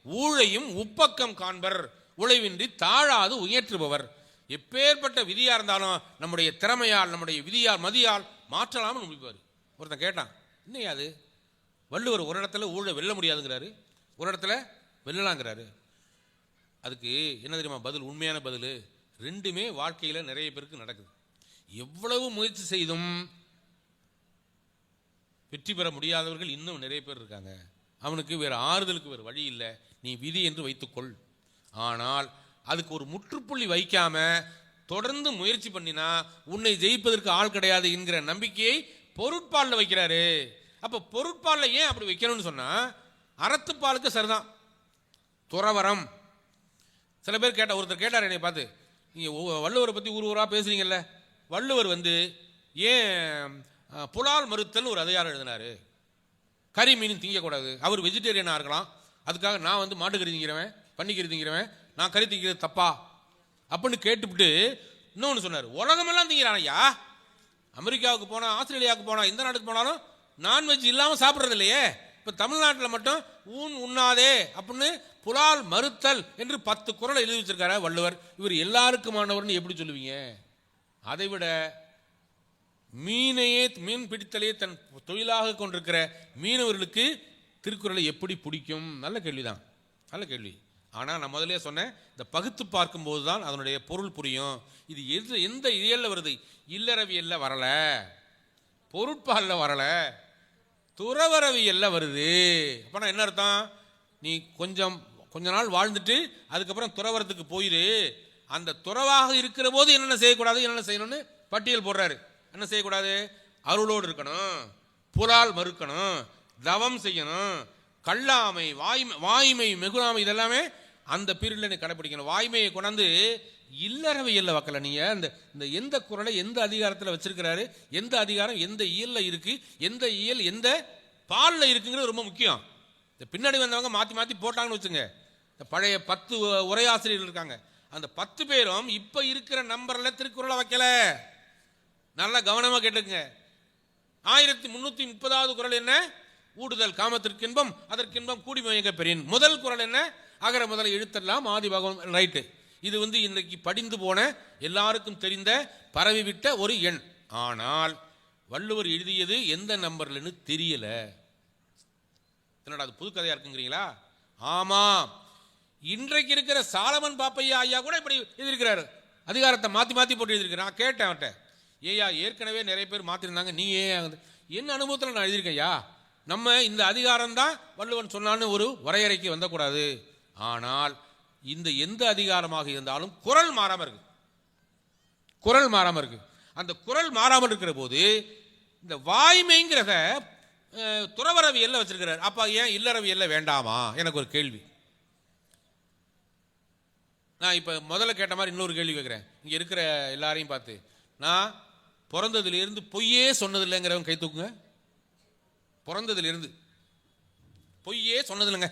ஊழையும் உப்பக்கம் காண்பர் உழைவின்றி தாழாது உயற்றுபவர். எப்பேற்பட்ட விதியா இருந்தாலும் நம்முடைய திறமையால் நம்முடைய விதியால் மதியால் மாற்றலாம்னு முடிப்பார். ஒருத்தன் கேட்டான், இன்னையாது வள்ளுவர் ஒரு இடத்துல ஊழை வெல்ல முடியாதுங்கிறாரு, ஒரு இடத்துல வெல்லலாங்கிறாரு. அதுக்கு என்ன தெரியுமா பதில்? உண்மையான பதில், ரெண்டுமே வாழ்க்கையில் நிறைய பேருக்கு நடக்குது. எவ்வளவு முயற்சி செய்தும் வெற்றி பெற முடியாதவர்கள் இன்னும் நிறைய பேர் இருக்காங்க. அவனுக்கு வேறு ஆறுதலுக்கு வேறு வழி இல்லை, நீ விதி என்று வைத்துக்கொள். ஆனால் அதுக்கு ஒரு முற்றுப்புள்ளி வைக்காம தொடர்ந்து முயற்சி பண்ணினா உன்னை ஜெயிப்பதற்கு ஆள் கிடையாது என்கிற நம்பிக்கையை பொருட்பாலில் வைக்கிறாரு. அப்போ பொருட்பாலில் ஏன் அப்படி வைக்கணும்னு சொன்னால், அறத்துப்பாலுக்கு சரிதான். துறவரம் சில பேர் ஒருத்தர் கேட்டார் என்னை பார்த்து, நீங்கள் வள்ளுவரை பற்றி ஊராக பேசுறீங்கல்ல, வள்ளுவர் ஏன் புலால் மறுத்தல் ஒரு அதிகாரம் எழுதினாரு, கறி மீன் திங்கக்கூடாது, அவர் வெஜிடேரியனாக இருக்கலாம், அதுக்காக நான் மாட்டுக்கறி திங்கிறவன் பன்னிக்கறி திங்கிறவன் நான் கறி திங்கிறது தப்பா அப்படின்னு கேட்டுவிட்டு இன்னொன்று சொன்னார், உலகமெல்லாம் திங்கிறான் ஐயா, அமெரிக்காவுக்கு போனால் ஆஸ்திரேலியாவுக்கு போனால் எந்த நாட்டுக்கு போனாலும் நான்வெஜ் இல்லாமல் சாப்பிட்றது இல்லையே, இப்போ தமிழ்நாட்டில் மட்டும் உண்ணாதே அப்படின்னு புலால் மறுத்தல் என்று 10 குறளை எழுதி வச்சிருக்காரு வள்ளுவர். இவர் எல்லாருக்குமானவர்னு எப்படி சொல்லுவீங்க? அதைவிட மீன் பிடித்தலே தன் தொழிலாக கொண்டிருக்கிற மீனவர்களுக்கு திருக்குறளை எப்படி பிடிக்கும்? நல்ல கேள்விதான், நல்ல கேள்வி. ஆனால் நான் முதலே சொன்னேன், இந்த பகுத்து பார்க்கும்போது தான் அதனுடைய பொருள் புரியும். இது எந்த இயலில் வருது? இல்லறவியலில் வரல, பொருட்பாலில் வரல, துறவரவியலில் வருது. அப்போ என்ன அர்த்தம்? நீ கொஞ்ச நாள் வாழ்ந்துட்டு அதுக்கப்புறம் துறவரத்துக்கு போயிரு. அந்த துறவாக இருக்கிற போது என்னென்ன செய்யக்கூடாது, என்னென்ன செய்யணும்னு பட்டியல் போடுறாரு. என்ன செய்யக்கூடாது? அருளோடு இருக்கணும், புலால் மறுக்கணும், தவம் செய்யணும், கல்லாமை, வாய்மை, மிகுலாமை, இதெல்லாமே அந்த பீரியட்ல நீ கடைப்பிடிக்கணும். வாய்மையை கொண்டாந்து இல்லறவியல்ல வைக்கல. நீங்க இந்த எந்த குறளை எந்த அதிகாரத்தில் வச்சிருக்கிறாரு, எந்த அதிகாரம் எந்த இயல்ல இருக்கு, எந்த இயல் எந்த பாலில் இருக்குங்கிறது ரொம்ப முக்கியம். இந்த பின்னாடி வந்தவங்க மாற்றி மாற்றி போட்டாங்கன்னு வச்சுங்க. இந்த பழைய 10 உரையாசிரியர்கள் இருக்காங்க, அந்த 10 பேரும் இப்போ இருக்கிற நம்பரில் திருக்குறளை வைக்கல. நல்லா கவனமாக கேட்டுக்குங்க. 1330வது குறள் என்ன? ஊடுதல் காமத்திற்கின்பம் அதற்கின்பம் கூடி மயங்க பெறின். முதல் குறள் என்ன? அகர முதல எழுத்தெல்லாம் ஆதி பகவன். ரைட்டு. இது இன்னைக்கு படிந்து போன எல்லாருக்கும் தெரிந்த பரவிவிட்ட ஒரு எண். ஆனால் வள்ளுவர் எழுதியது எந்த நம்பர்லன்னு தெரியல. என்னடா அது புது கதையா இருக்குங்கிறீங்களா? ஆமா, இன்றைக்கு இருக்கிற சாலமன் பாப்பையா ஐயா கூட இப்படி எழுதியிருக்கிறாரு, அதிகாரத்தை மாற்றி மாற்றி போட்டு எழுதியிருக்கிறேன். நான் கேட்டேன் அவன்கிட்ட, ஏயா ஏற்கனவே நிறைய பேர் மாற்றிருந்தாங்க, நீ ஏன்? என்ன அனுபவத்தில் நான் எழுதியிருக்கையா, நம்ம இந்த அதிகாரம் தான் வள்ளுவன் சொன்னான்னு ஒரு வரையறைக்கு வந்தக்கூடாது. ஆனால் இந்த எந்த அதிகாரமாக இருந்தாலும் குறள் மாறாமல் இருக்கு, குறள் மாறாமல் இருக்கு. அந்த குறள் மாறாமல் இருக்கிற போது இந்த வாய்மைங்கிறத துறவரவியல்ல வச்சிருக்கிறார். அப்ப ஏன் இல்லறவியல்ல வேண்டாமா? எனக்கு ஒரு கேள்வி. நான் இப்போ முதல்ல கேட்ட மாதிரி இன்னொரு கேள்வி கேட்குறேன். இங்கே இருக்கிற எல்லாரையும் பார்த்து, நான் பிறந்ததுலேருந்து பொய்யே சொன்னதில்லைங்கிறவங்க கை தூக்குங்க. பிறந்ததுலேருந்து பொய்யே சொன்னதில்லைங்க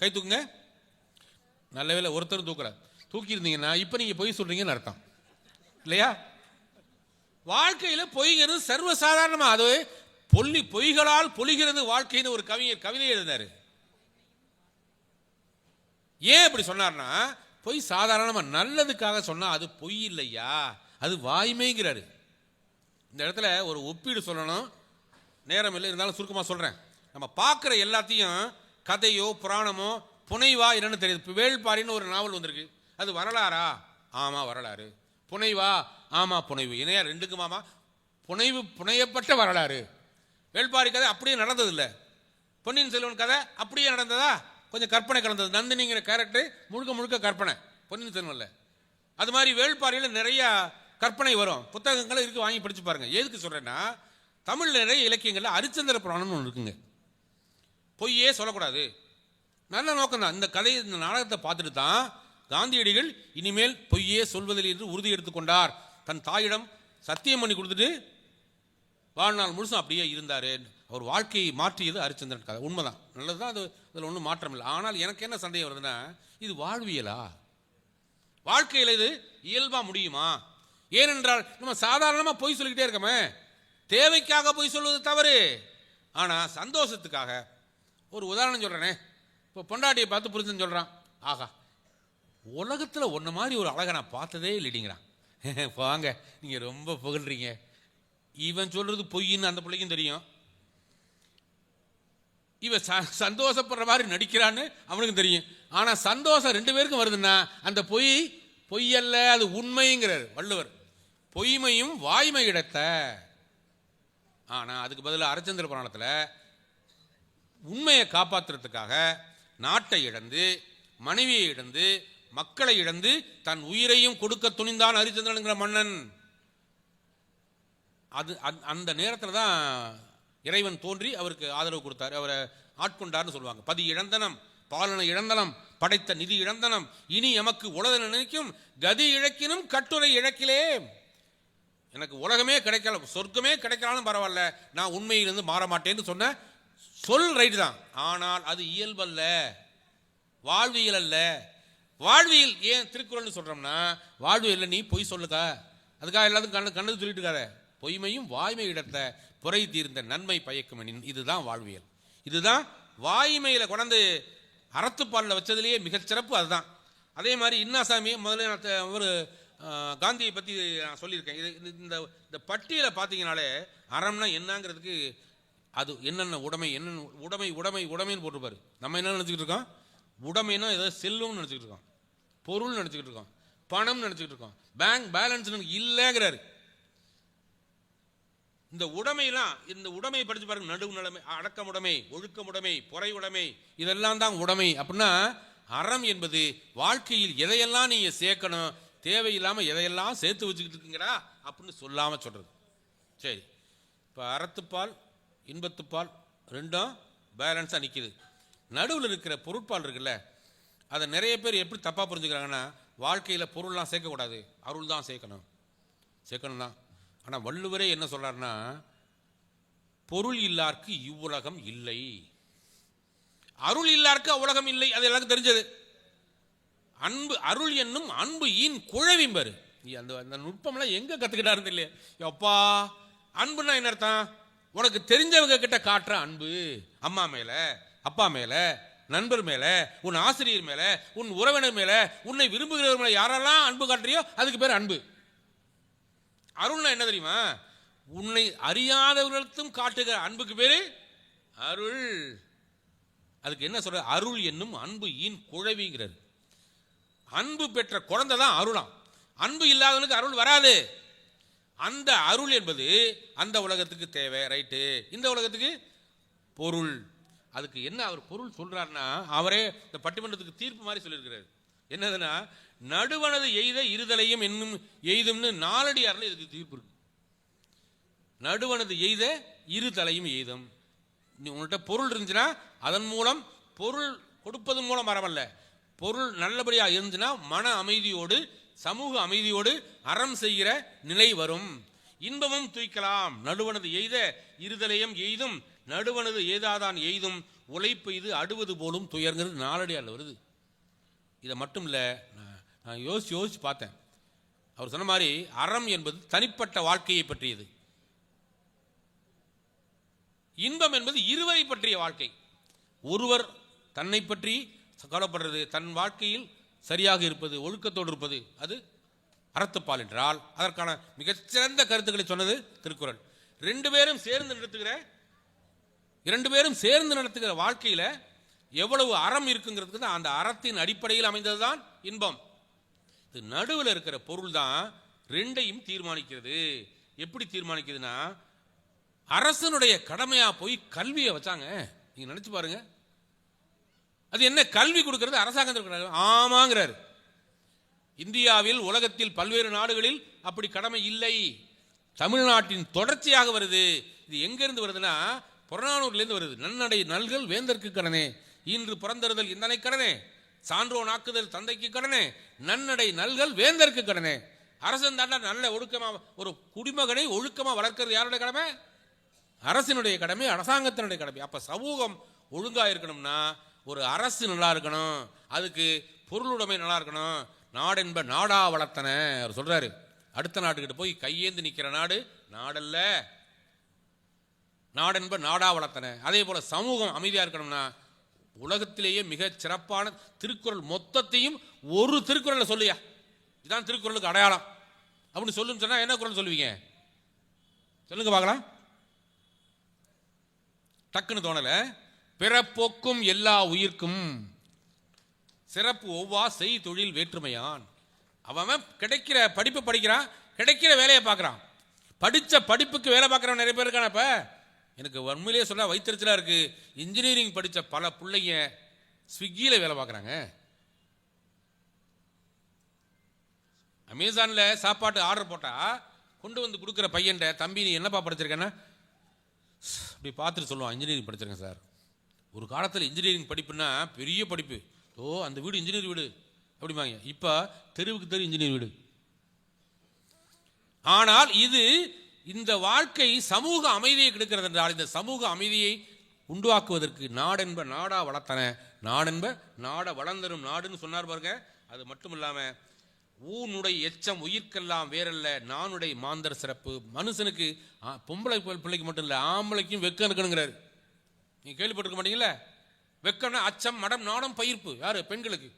கை தூக்குங்க. நல்ல வேலை ஒருத்தர் தூக்குறாரு. தூக்கியிருந்தீங்கன்னா இப்போ நீங்கள் பொய் சொல்கிறீங்கன்னு அர்த்தம் இல்லையா? வாழ்க்கையில் பொய்கிறது சர்வசாதாரணமாக, அது பொய்களால் பொழிகிறது வாழ்க்கைன்னு ஒரு கவிஞர் கவிதை எழுதினார். ஏன் அப்படி சொன்னார்னா, பொய் சாதாரணமாக நல்லதுக்காக சொன்னால் அது பொய் இல்லையா, அது வாய்மைங்கிறாரு. இந்த இடத்துல ஒரு ஒப்பீடு சொல்லணும், நேரம் இல்லை, இருந்தாலும் சுருக்கமாக சொல்கிறேன். நம்ம பார்க்குற எல்லாத்தையும் கதையோ புராணமோ புனைவா என்னன்னு தெரியுது. வேள்பாரின்னு ஒரு நாவல் வந்திருக்கு, அது வரலாறா? ஆமாம் வரலாறு. புனைவா? ஆமாம் புனைவு. இணையா ரெண்டுக்குமாமா? புனைவு, புனையப்பட்ட வரலாறு. வேள்பாரி கதை அப்படியே நடந்ததில்லை. பொன்னியின் செல்வன் கதை அப்படியே நடந்ததா? கொஞ்சம் கற்பனை கலந்தது. நந்தினிங்கிற கேரக்டர் முழுக்க முழுக்க கற்பனை பொன்னியின் செல்வன்ல. அது மாதிரி வேள்பாரியில் நிறைய கற்பனை வரும். புத்தகங்களை இருக்கு, வாங்கி படிச்சு பாருங்க. எதுக்கு சொல்றேன்னா, தமிழ் நிறைய இலக்கியங்கள்ல அரிச்சந்திர புராணம்னு ஒன்று இருக்குங்க. பொய்யே சொல்லக்கூடாது, நல்ல நோக்கம் தான். இந்த கதை, இந்த நாடகத்தை பார்த்துட்டு தான் காந்தியடிகள் இனிமேல் பொய்யே சொல்வதில் என்று உறுதி எடுத்துக்கொண்டார். தன் தாயிடம் சத்தியம் பண்ணி கொடுத்துட்டு வாழ்நாள் முழுசும் அப்படியே இருந்தார். அவர் வாழ்க்கையை மாற்றியது ஹரிச்சந்திரன் கதை. உண்மைதான், நல்லதுதான், அது அதில் ஒன்றும் மாற்றம் இல்லை. ஆனால் எனக்கு என்ன சந்தேகம் வருதுன்னா, இது வாழ்வியலா? வாழ்க்கையில் இது இயல்பா முடியுமா? ஏனென்றால் நம்ம சாதாரணமாக பொய் சொல்லிக்கிட்டே இருக்கோமே. தேவைக்காக பொய் சொல்வது தவறு, ஆனால் சந்தோஷத்துக்காக. ஒரு உதாரணம் சொல்கிறேனே, இப்போ பொண்டாட்டியை பார்த்து புரிஞ்சுன்னு சொல்கிறான், ஆகா உலகத்தில் ஒன்று மாதிரி ஒரு அழகை நான் பார்த்ததே இல்லைங்கிறான். வாங்க நீங்கள் ரொம்ப புகழ்றீங்க. இவன் சொல்கிறது பொய்ன்னு அந்த பிள்ளைக்கும் தெரியும். இவன் சந்தோஷப்படுற மாதிரி நடிக்கிறான்னு அவனுக்கும் தெரியும். ஆனால் சந்தோஷம் 2 பேருக்கும் வருதுன்னா அந்த பொய் பொய்யல்ல அது உண்மைங்கிறார் வள்ளுவர். பொய்மையும் வாய்மை இடத்த. ஆனா அதுக்கு பதிலாக அரிச்சந்திர புராணத்தில் உண்மையை காப்பாற்றுறதுக்காக நாட்டை இழந்து, மனைவியை இழந்து, மக்களை இழந்து, தன் உயிரையும் கொடுக்க துணிந்தான் ஹரிச்சந்திரன்கிற மன்னன். அது அந்த நேரத்தில் தான் இறைவன் தோன்றி அவருக்கு ஆதரவு கொடுத்தாரு, அவரை ஆட்கொண்டார்னு சொல்லுவாங்க. பதி இழந்தனம், பாலனை இழந்தனம், படைத்த நிதி இழந்தனம், இனி எமக்கு உலக நினைக்கும் கதி இழக்கினும் கட்டுரை இழக்கிலே. எனக்கு உலகமே கிடைக்கல, சொர்க்கமே கிடைக்கலாலும் பரவாயில்ல, நான் உண்மையிலிருந்து மாற மாட்டேன்னு சொன்ன சொல் ரைட்டு தான். ஆனால் அது இயல்பல்ல, வாழ்வியல் அல்ல. வாழ்வியல் ஏன் திருக்குறள்னு சொல்றோம்னா, வாழ்வியல் நீ பொய் சொல்லுக்கா, அதுக்காக எல்லாத்துக்கும் கண்ணது சொல்லிட்டு இருக்காத. பொய்மையும் வாய்மை இடத்த புரை தீர்ந்த நன்மை பயக்கும் எனின். இதுதான் வாழ்வியல். இதுதான் வாய்மையில கொண்டு அறத்துப்பாலில் வச்சதுலேயே மிகச்சிறப்பு அதுதான். அதே மாதிரி இன்னாசாமி முதல்ல ஒரு காந்தியை பற்றி நான் சொல்லியிருக்கேன். இது இந்த பட்டியலை பார்த்தீங்கனாலே அறம்னா என்னங்கிறதுக்கு அது என்னென்ன உடைமை, என்னென்ன உடைமைன்னு போட்டிருப்பாரு. நம்ம என்ன நினச்சிக்கிட்டு இருக்கோம்? உடைமைன்னா ஏதாவது செல்வம்னு நினச்சிக்கிட்டு இருக்கோம், பொருள் நினச்சிக்கிட்டு இருக்கோம், பணம் நினச்சிக்கிட்டு இருக்கோம். பேங்க் பேலன்ஸ் இல்லைங்கிறாரு. இந்த உடைமையெல்லாம், இந்த உடைமையை படித்து பாருங்க. நடுவு நிலைமை, அடக்கம் உடைமை, ஒழுக்கம் உடைமை, பொறை உடைமை, இதெல்லாம் தான் உடைமை. அப்படின்னா அறம் என்பது வாழ்க்கையில் எதையெல்லாம் நீங்க சேர்க்கணும், தேவையில்லாமல் எதையெல்லாம் சேர்த்து வச்சுக்கிட்டு இருக்கீங்களா அப்படின்னு சொல்லாமல் சொல்றது. சரி, இப்போ அறத்துப்பால் இன்பத்துப்பால் ரெண்டும் பேலன்ஸாக நிற்கிது. நடுவில் இருக்கிற பொருட்பால் இருக்குல்ல, அதை நிறைய பேர் எப்படி தப்பாக புரிஞ்சுக்கிறாங்கன்னா, வாழ்க்கையில் பொருள்லாம் சேர்க்கக்கூடாது, அருள் தான் சேர்க்கணும் தான். ஆனால் வள்ளுவரே என்ன சொல்றாருன்னா, பொருள் இல்லார்க்கு இவ்வுலகம் இல்லை, அருள் இல்லார்க்கு அவ்வுலகம் இல்லை. அது எல்லாருக்கும் தெரிஞ்சது. அன்பு, அருள் என்னும் அன்பு ஈன் குழவிம்பரு. அந்த நுட்பம்லாம் எங்க கத்துக்கிட்டாரு இல்லையா? அப்பா, அன்புன்னா என்ன அர்த்தம்? உனக்கு தெரிஞ்சவங்க கிட்ட காட்டுற அன்பு. அம்மா மேல, அப்பா மேல, நண்பர் மேல, உன் ஆசிரியர் மேல, உன் உறவினர் மேல, உன்னை விரும்புகிறவர் மேல யாரெல்லாம் அன்பு காட்டுறியோ அதுக்கு பேர் அன்பு. அருள்னா என்ன தெரியுமா? உன்னை அறியாதவர்களுக்கும் காட்டுகிற அன்புக்கு பேரு அருள். அதுக்கு என்ன சொல்ற? அருள் என்னும் அன்பு ஈன் குழவிங்கிறது. அன்பு பெற்ற குழந்தை தான் அருளாம். அன்பு இல்லாதவனுக்கு அருள் வராது. அந்த அருள் என்பது அந்த உலகத்துக்கு தேவை, ரைட்டு. இந்த உலகத்துக்கு பொருள். அதுக்கு என்ன அவர் பொருள் சொல்றாருன்னா, அவரே இந்த பட்டிமன்றத்துக்கு தீர்ப்பு மாதிரி சொல்லியிருக்கிறார். என்னதுன்னா, நடுவனது எய்த இருதலையும் என்னும் எய்தும்னு நாலடியார்ல இதுக்கு தீர்ப்பு இருக்கு. நடுவனது எய்த இருதலையும் எய்தும். உங்கள்கிட்ட பொருள் இருந்துச்சுன்னா அதன் மூலம், பொருள் கொடுப்பதன் மூலம் வரவல்ல, பொருள் நல்லபடியாக இருந்துச்சுன்னா மன அமைதியோடு, சமூக அமைதியோடு அறம் செய்கிற நிலை வரும். இன்பமும் தூய்க்கலாம். நடுவனது எய்த இருதலையும் எய்தும், நடுவனது எய்தாதான் எய்தும், உழைப்பு இது அடுவது போலும் துயர்ங்கிறது நாலடியார்ல வருது. இதை மட்டும் இல்லை, நான் யோசிச்சு பார்த்தேன். அவர் சொன்ன மாதிரி அறம் என்பது தனிப்பட்ட வாழ்க்கையை பற்றியது, இன்பம் என்பது இருவரை பற்றிய வாழ்க்கை. ஒருவர் தன்னை பற்றி கவலைப்படுறது, தன் வாழ்க்கையில் சரியாக இருப்பது, ஒழுக்கத்தோடு இருப்பது, அது அறத்துப்பால் என்றால் அதற்கான மிகச்சிறந்த கருத்துக்களை சொன்னது திருக்குறள். இரண்டு பேரும் சேர்ந்து நடத்துகிற வாழ்க்கையில் எவ்வளவு அறம் இருக்குங்கிறதுக்கு தான், அந்த அறத்தின் அடிப்படையில் அமைந்ததுதான் இன்பம். இது நடுவில் இருக்கிற பொருள் தான் ரெண்டையும் தீர்மானிக்கிறது. எப்படி தீர்மானிக்குதுன்னா, அரசனுடைய கடமையா போய் கல்வியை வச்சாங்க. நீங்க நினைச்சு பாருங்க, அது என்ன கல்வி கொடுக்கிறது? அரசாங்கம் ஆமாங்கிறாரு. இந்தியாவில், உலகத்தில் பல்வேறு நாடுகளில் அப்படி கடமை இல்லை. தமிழ்நாட்டின் தொடர்ச்சியாக வருது. இது எங்க இருந்து வருதுன்னா, புறநானூர்ல இருந்து வருது. நன்னடை நல்கள் வேந்தற்கு கடனே, இன்று பிறந்தறுதல் இந்தனை கடனே, சான்றோன் ஆக்குதல் தந்தைக்கு கடனே, நன்னடை நல்கள் வேந்தற்கு கடனே. அரசன் தாண்டா நல்ல ஒழுக்கமா ஒரு குடிமகனை ஒழுக்கமா வளர்க்கிறது யாருடைய கடமை? அரசினுடைய கடமை, அரசாங்கத்தினுடைய கடமை. அப்ப சமூகம் ஒழுங்கா இருக்கணும்னா ஒரு அரசு நல்லா இருக்கணும், அதுக்கு பொருளுடைமை நல்லா இருக்கணும். நாடென்ப நாடா வளர்த்தன அவர் சொல்றாரு. அடுத்த நாட்டுக்கிட்ட போய் கையேந்து நிற்கிற நாடு நாடல்ல, நாடென்ப நாடா வளர்த்தன. அதே போல சமூகம் அமைதியா இருக்கணும்னா, உலகத்திலேயே மிக சிறப்பான திருக்குறள் மொத்தத்தையும் ஒரு திருக்குறள்ல சொல்லியா, இதுதான் திருக்குறளுக்கு அடையாளம் அப்படின்னு சொல்லுன்னு சொன்னா என்ன குறள் சொல்லுவீங்க? சொல்லுங்க பார்க்கலாம். டக்குன்னு தோணல. பிறப்போக்கும் எல்லா உயிர்க்கும் சிறப்பு ஒவ்வா செய் தொழில் வேற்றுமையான். அவன் கிடைக்கிற படிப்பு படிக்கிறான், கிடைக்கிற வேலையை பார்க்குறான். படித்த படிப்புக்கு வேலை பார்க்குறவன் நிறைய பேர் இருக்கான. இப்போ எனக்கு உண்மையிலேயே சொல்ல வைத்தறிச்சலாக இருக்குது. இன்ஜினியரிங் படித்த பல பிள்ளைங்க ஸ்விக்கியில் வேலை பார்க்குறாங்க. அமேசானில் சாப்பாட்டு ஆர்டர் போட்டால் கொண்டு வந்து கொடுக்குற பையன்ட்ட, தம்பி நீ என்னப்பா படிச்சிருக்கேன்னா அப்படி பார்த்துட்டு சொல்லுவான், இன்ஜினியரிங் படிச்சிருக்கேன் சார். ஒரு காலத்தில் இன்ஜினியரிங் படிப்புன்னா பெரிய படிப்பு. அந்த வீடு இன்ஜினியர் வீடு அப்படிம்பாங்க. இப்போ தெருவுக்கு தெரு இன்ஜினியர் வீடு. ஆனால் இது இந்த வாழ்க்கை சமூக அமைதியை கெடுக்கிறது என்றால், இந்த சமூக அமைதியை உண்டாக்குவதற்கு நாடென்ப நாடா வளர்த்தன, நாடென்ப நாட வளர்ந்தரும் நாடுன்னு சொன்னார் பாருங்க. அது மட்டும் இல்லாமல் ஊனுடைய எச்சம் உயிர்க்கெல்லாம் வேறல்ல நானுடைய மாந்தர் சிறப்பு. மனுஷனுக்கு பொம்பளை பிள்ளைக்கு மட்டும் இல்லை, ஆம்பளைக்கும் வெக்கம் இருக்கணுங்கிறாரு. நீங்கள் கேள்விப்பட்டிருக்க மாட்டீங்களா? வெக்கம்னா அச்சம் மடம் நாடம் பயிர்ப்பு. யாரு? பெண்களுக்கு.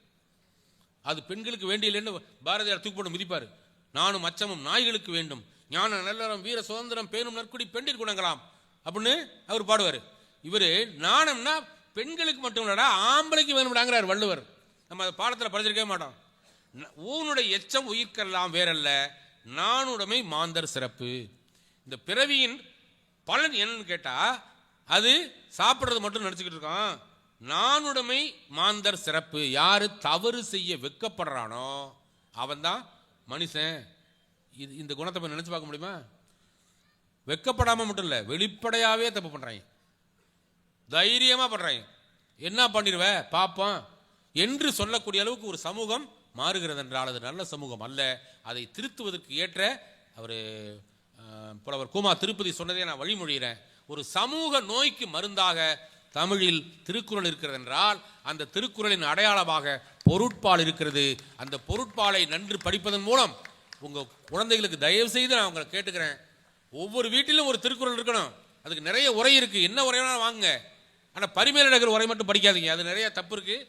அது பெண்களுக்கு வேண்டியில்லைன்னு பாரதியார் தூக்கி போட்டு மிதிப்பார். நானும் அச்சமும் நாய்களுக்கு வேண்டும், ஞான நல்லறம் வீர சுதந்திரம் பேணும் நற்குடி பெண்டில் குணங்களாம் அப்படின்னு அவர் பாடுவார். இவர் நாணம்னா பெண்களுக்கு மட்டும் இல்லடா ஆம்பளைக்கு வேணும்டாங்கிறார் வள்ளுவர். நம்ம அதை பாடத்தில் படிச்சிருக்கவே மாட்டோம். ஊனுடைய எச்சம் உயிர்க்கெல்லாம் வேறல்ல நானுடைமை மாந்தர் சிறப்பு. இந்த பிறவியின் பலன் என்னன்னு கேட்டால் அது சாப்பிட்றது மட்டும் நினச்சிக்கிட்டு இருக்கோம். நானுடைமை மாந்தர் சிறப்பு. யாரு தவறு செய்ய வெக்கப்படுறானோ அவன்தான் மனுஷன். இது இந்த குணத்தை நினைச்சு பார்க்க முடியுமா? வெக்கப்படாம மட்டும் இல்லை, வெளிப்படையாவே தப்பு பண்றாங்க, தைரியமா பண்றாங்க. என்ன பண்ணிடுவ பாப்போம் என்று சொல்லக்கூடிய அளவுக்கு ஒரு சமூகம் மாறுகிறது என்றால் அது நல்ல சமூகம் அல்ல. அதை திருத்துவதற்கு ஏற்ற அவர் புலவர் கூமா திருப்பதி சொன்னதே நான் வழிமொழிகிறேன். ஒரு சமூக நோய்க்கு மருந்தாக தமிழில் திருக்குறள் இருக்கிறது என்றால் அந்த திருக்குறளின் அடையாளமாக பொருட்பால் இருக்கிறது. அந்த பொருட்பாலை நன்று படிப்பதன் மூலம் உங்கள் குழந்தைகளுக்கு தயவு செய்து நான் உங்களை கேட்டுக்கிறேன், ஒவ்வொரு வீட்டிலும் ஒரு திருக்குறள் இருக்கணும். அதுக்கு நிறைய உரை இருக்குது, என்ன உரையான வாங்குங்க. ஆனால் பரிமேலழகர் உரை மட்டும் படிக்காதீங்க, அது நிறைய தப்பு இருக்குது.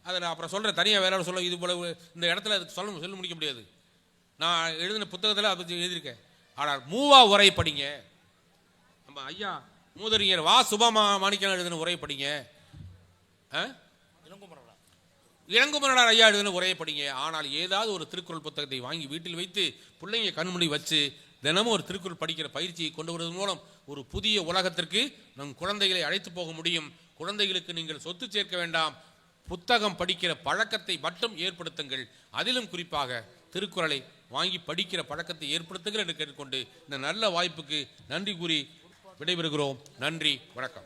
அதை நான் அப்புறம் சொல்கிறேன், தனியாக வேலை சொல்ல. இது போல இந்த இடத்துல அதுக்கு சொல்ல முடிக்க முடியாது. நான் எழுதின புத்தகத்தில் அதை பற்றி எழுதியிருக்கேன். ஆனால் மூவா உரை படிங்க. நம்ம ஐயா மூதறிஞர் வா சுபமா மாணிக்கம் எழுதின உரை படிங்க. இளங்குமரனார் ஐயா எழுதின உரையை படிங்க. ஆனால் ஏதாவது ஒரு திருக்குறள் புத்தகத்தை வாங்கி வீட்டில் வைத்து பிள்ளைங்க கண்முடி வச்சு தினமும் ஒரு திருக்குறள் படிக்கிற பயிற்சியை கொண்டு வருவதன் மூலம் ஒரு புதிய உலகத்திற்கு நம் குழந்தைகளை அழைத்து போக முடியும். குழந்தைகளுக்கு நீங்கள் சொத்து சேர்க்க வேண்டாம், புத்தகம் படிக்கிற பழக்கத்தை மட்டும் ஏற்படுத்துங்கள். அதிலும் குறிப்பாக திருக்குறளை வாங்கி படிக்கிற பழக்கத்தை ஏற்படுத்துங்கள் என்று கேட்டுக்கொண்டு இந்த நல்ல வாய்ப்புக்கு நன்றி கூறி விடைபெறுகிறோம். நன்றி, வணக்கம்.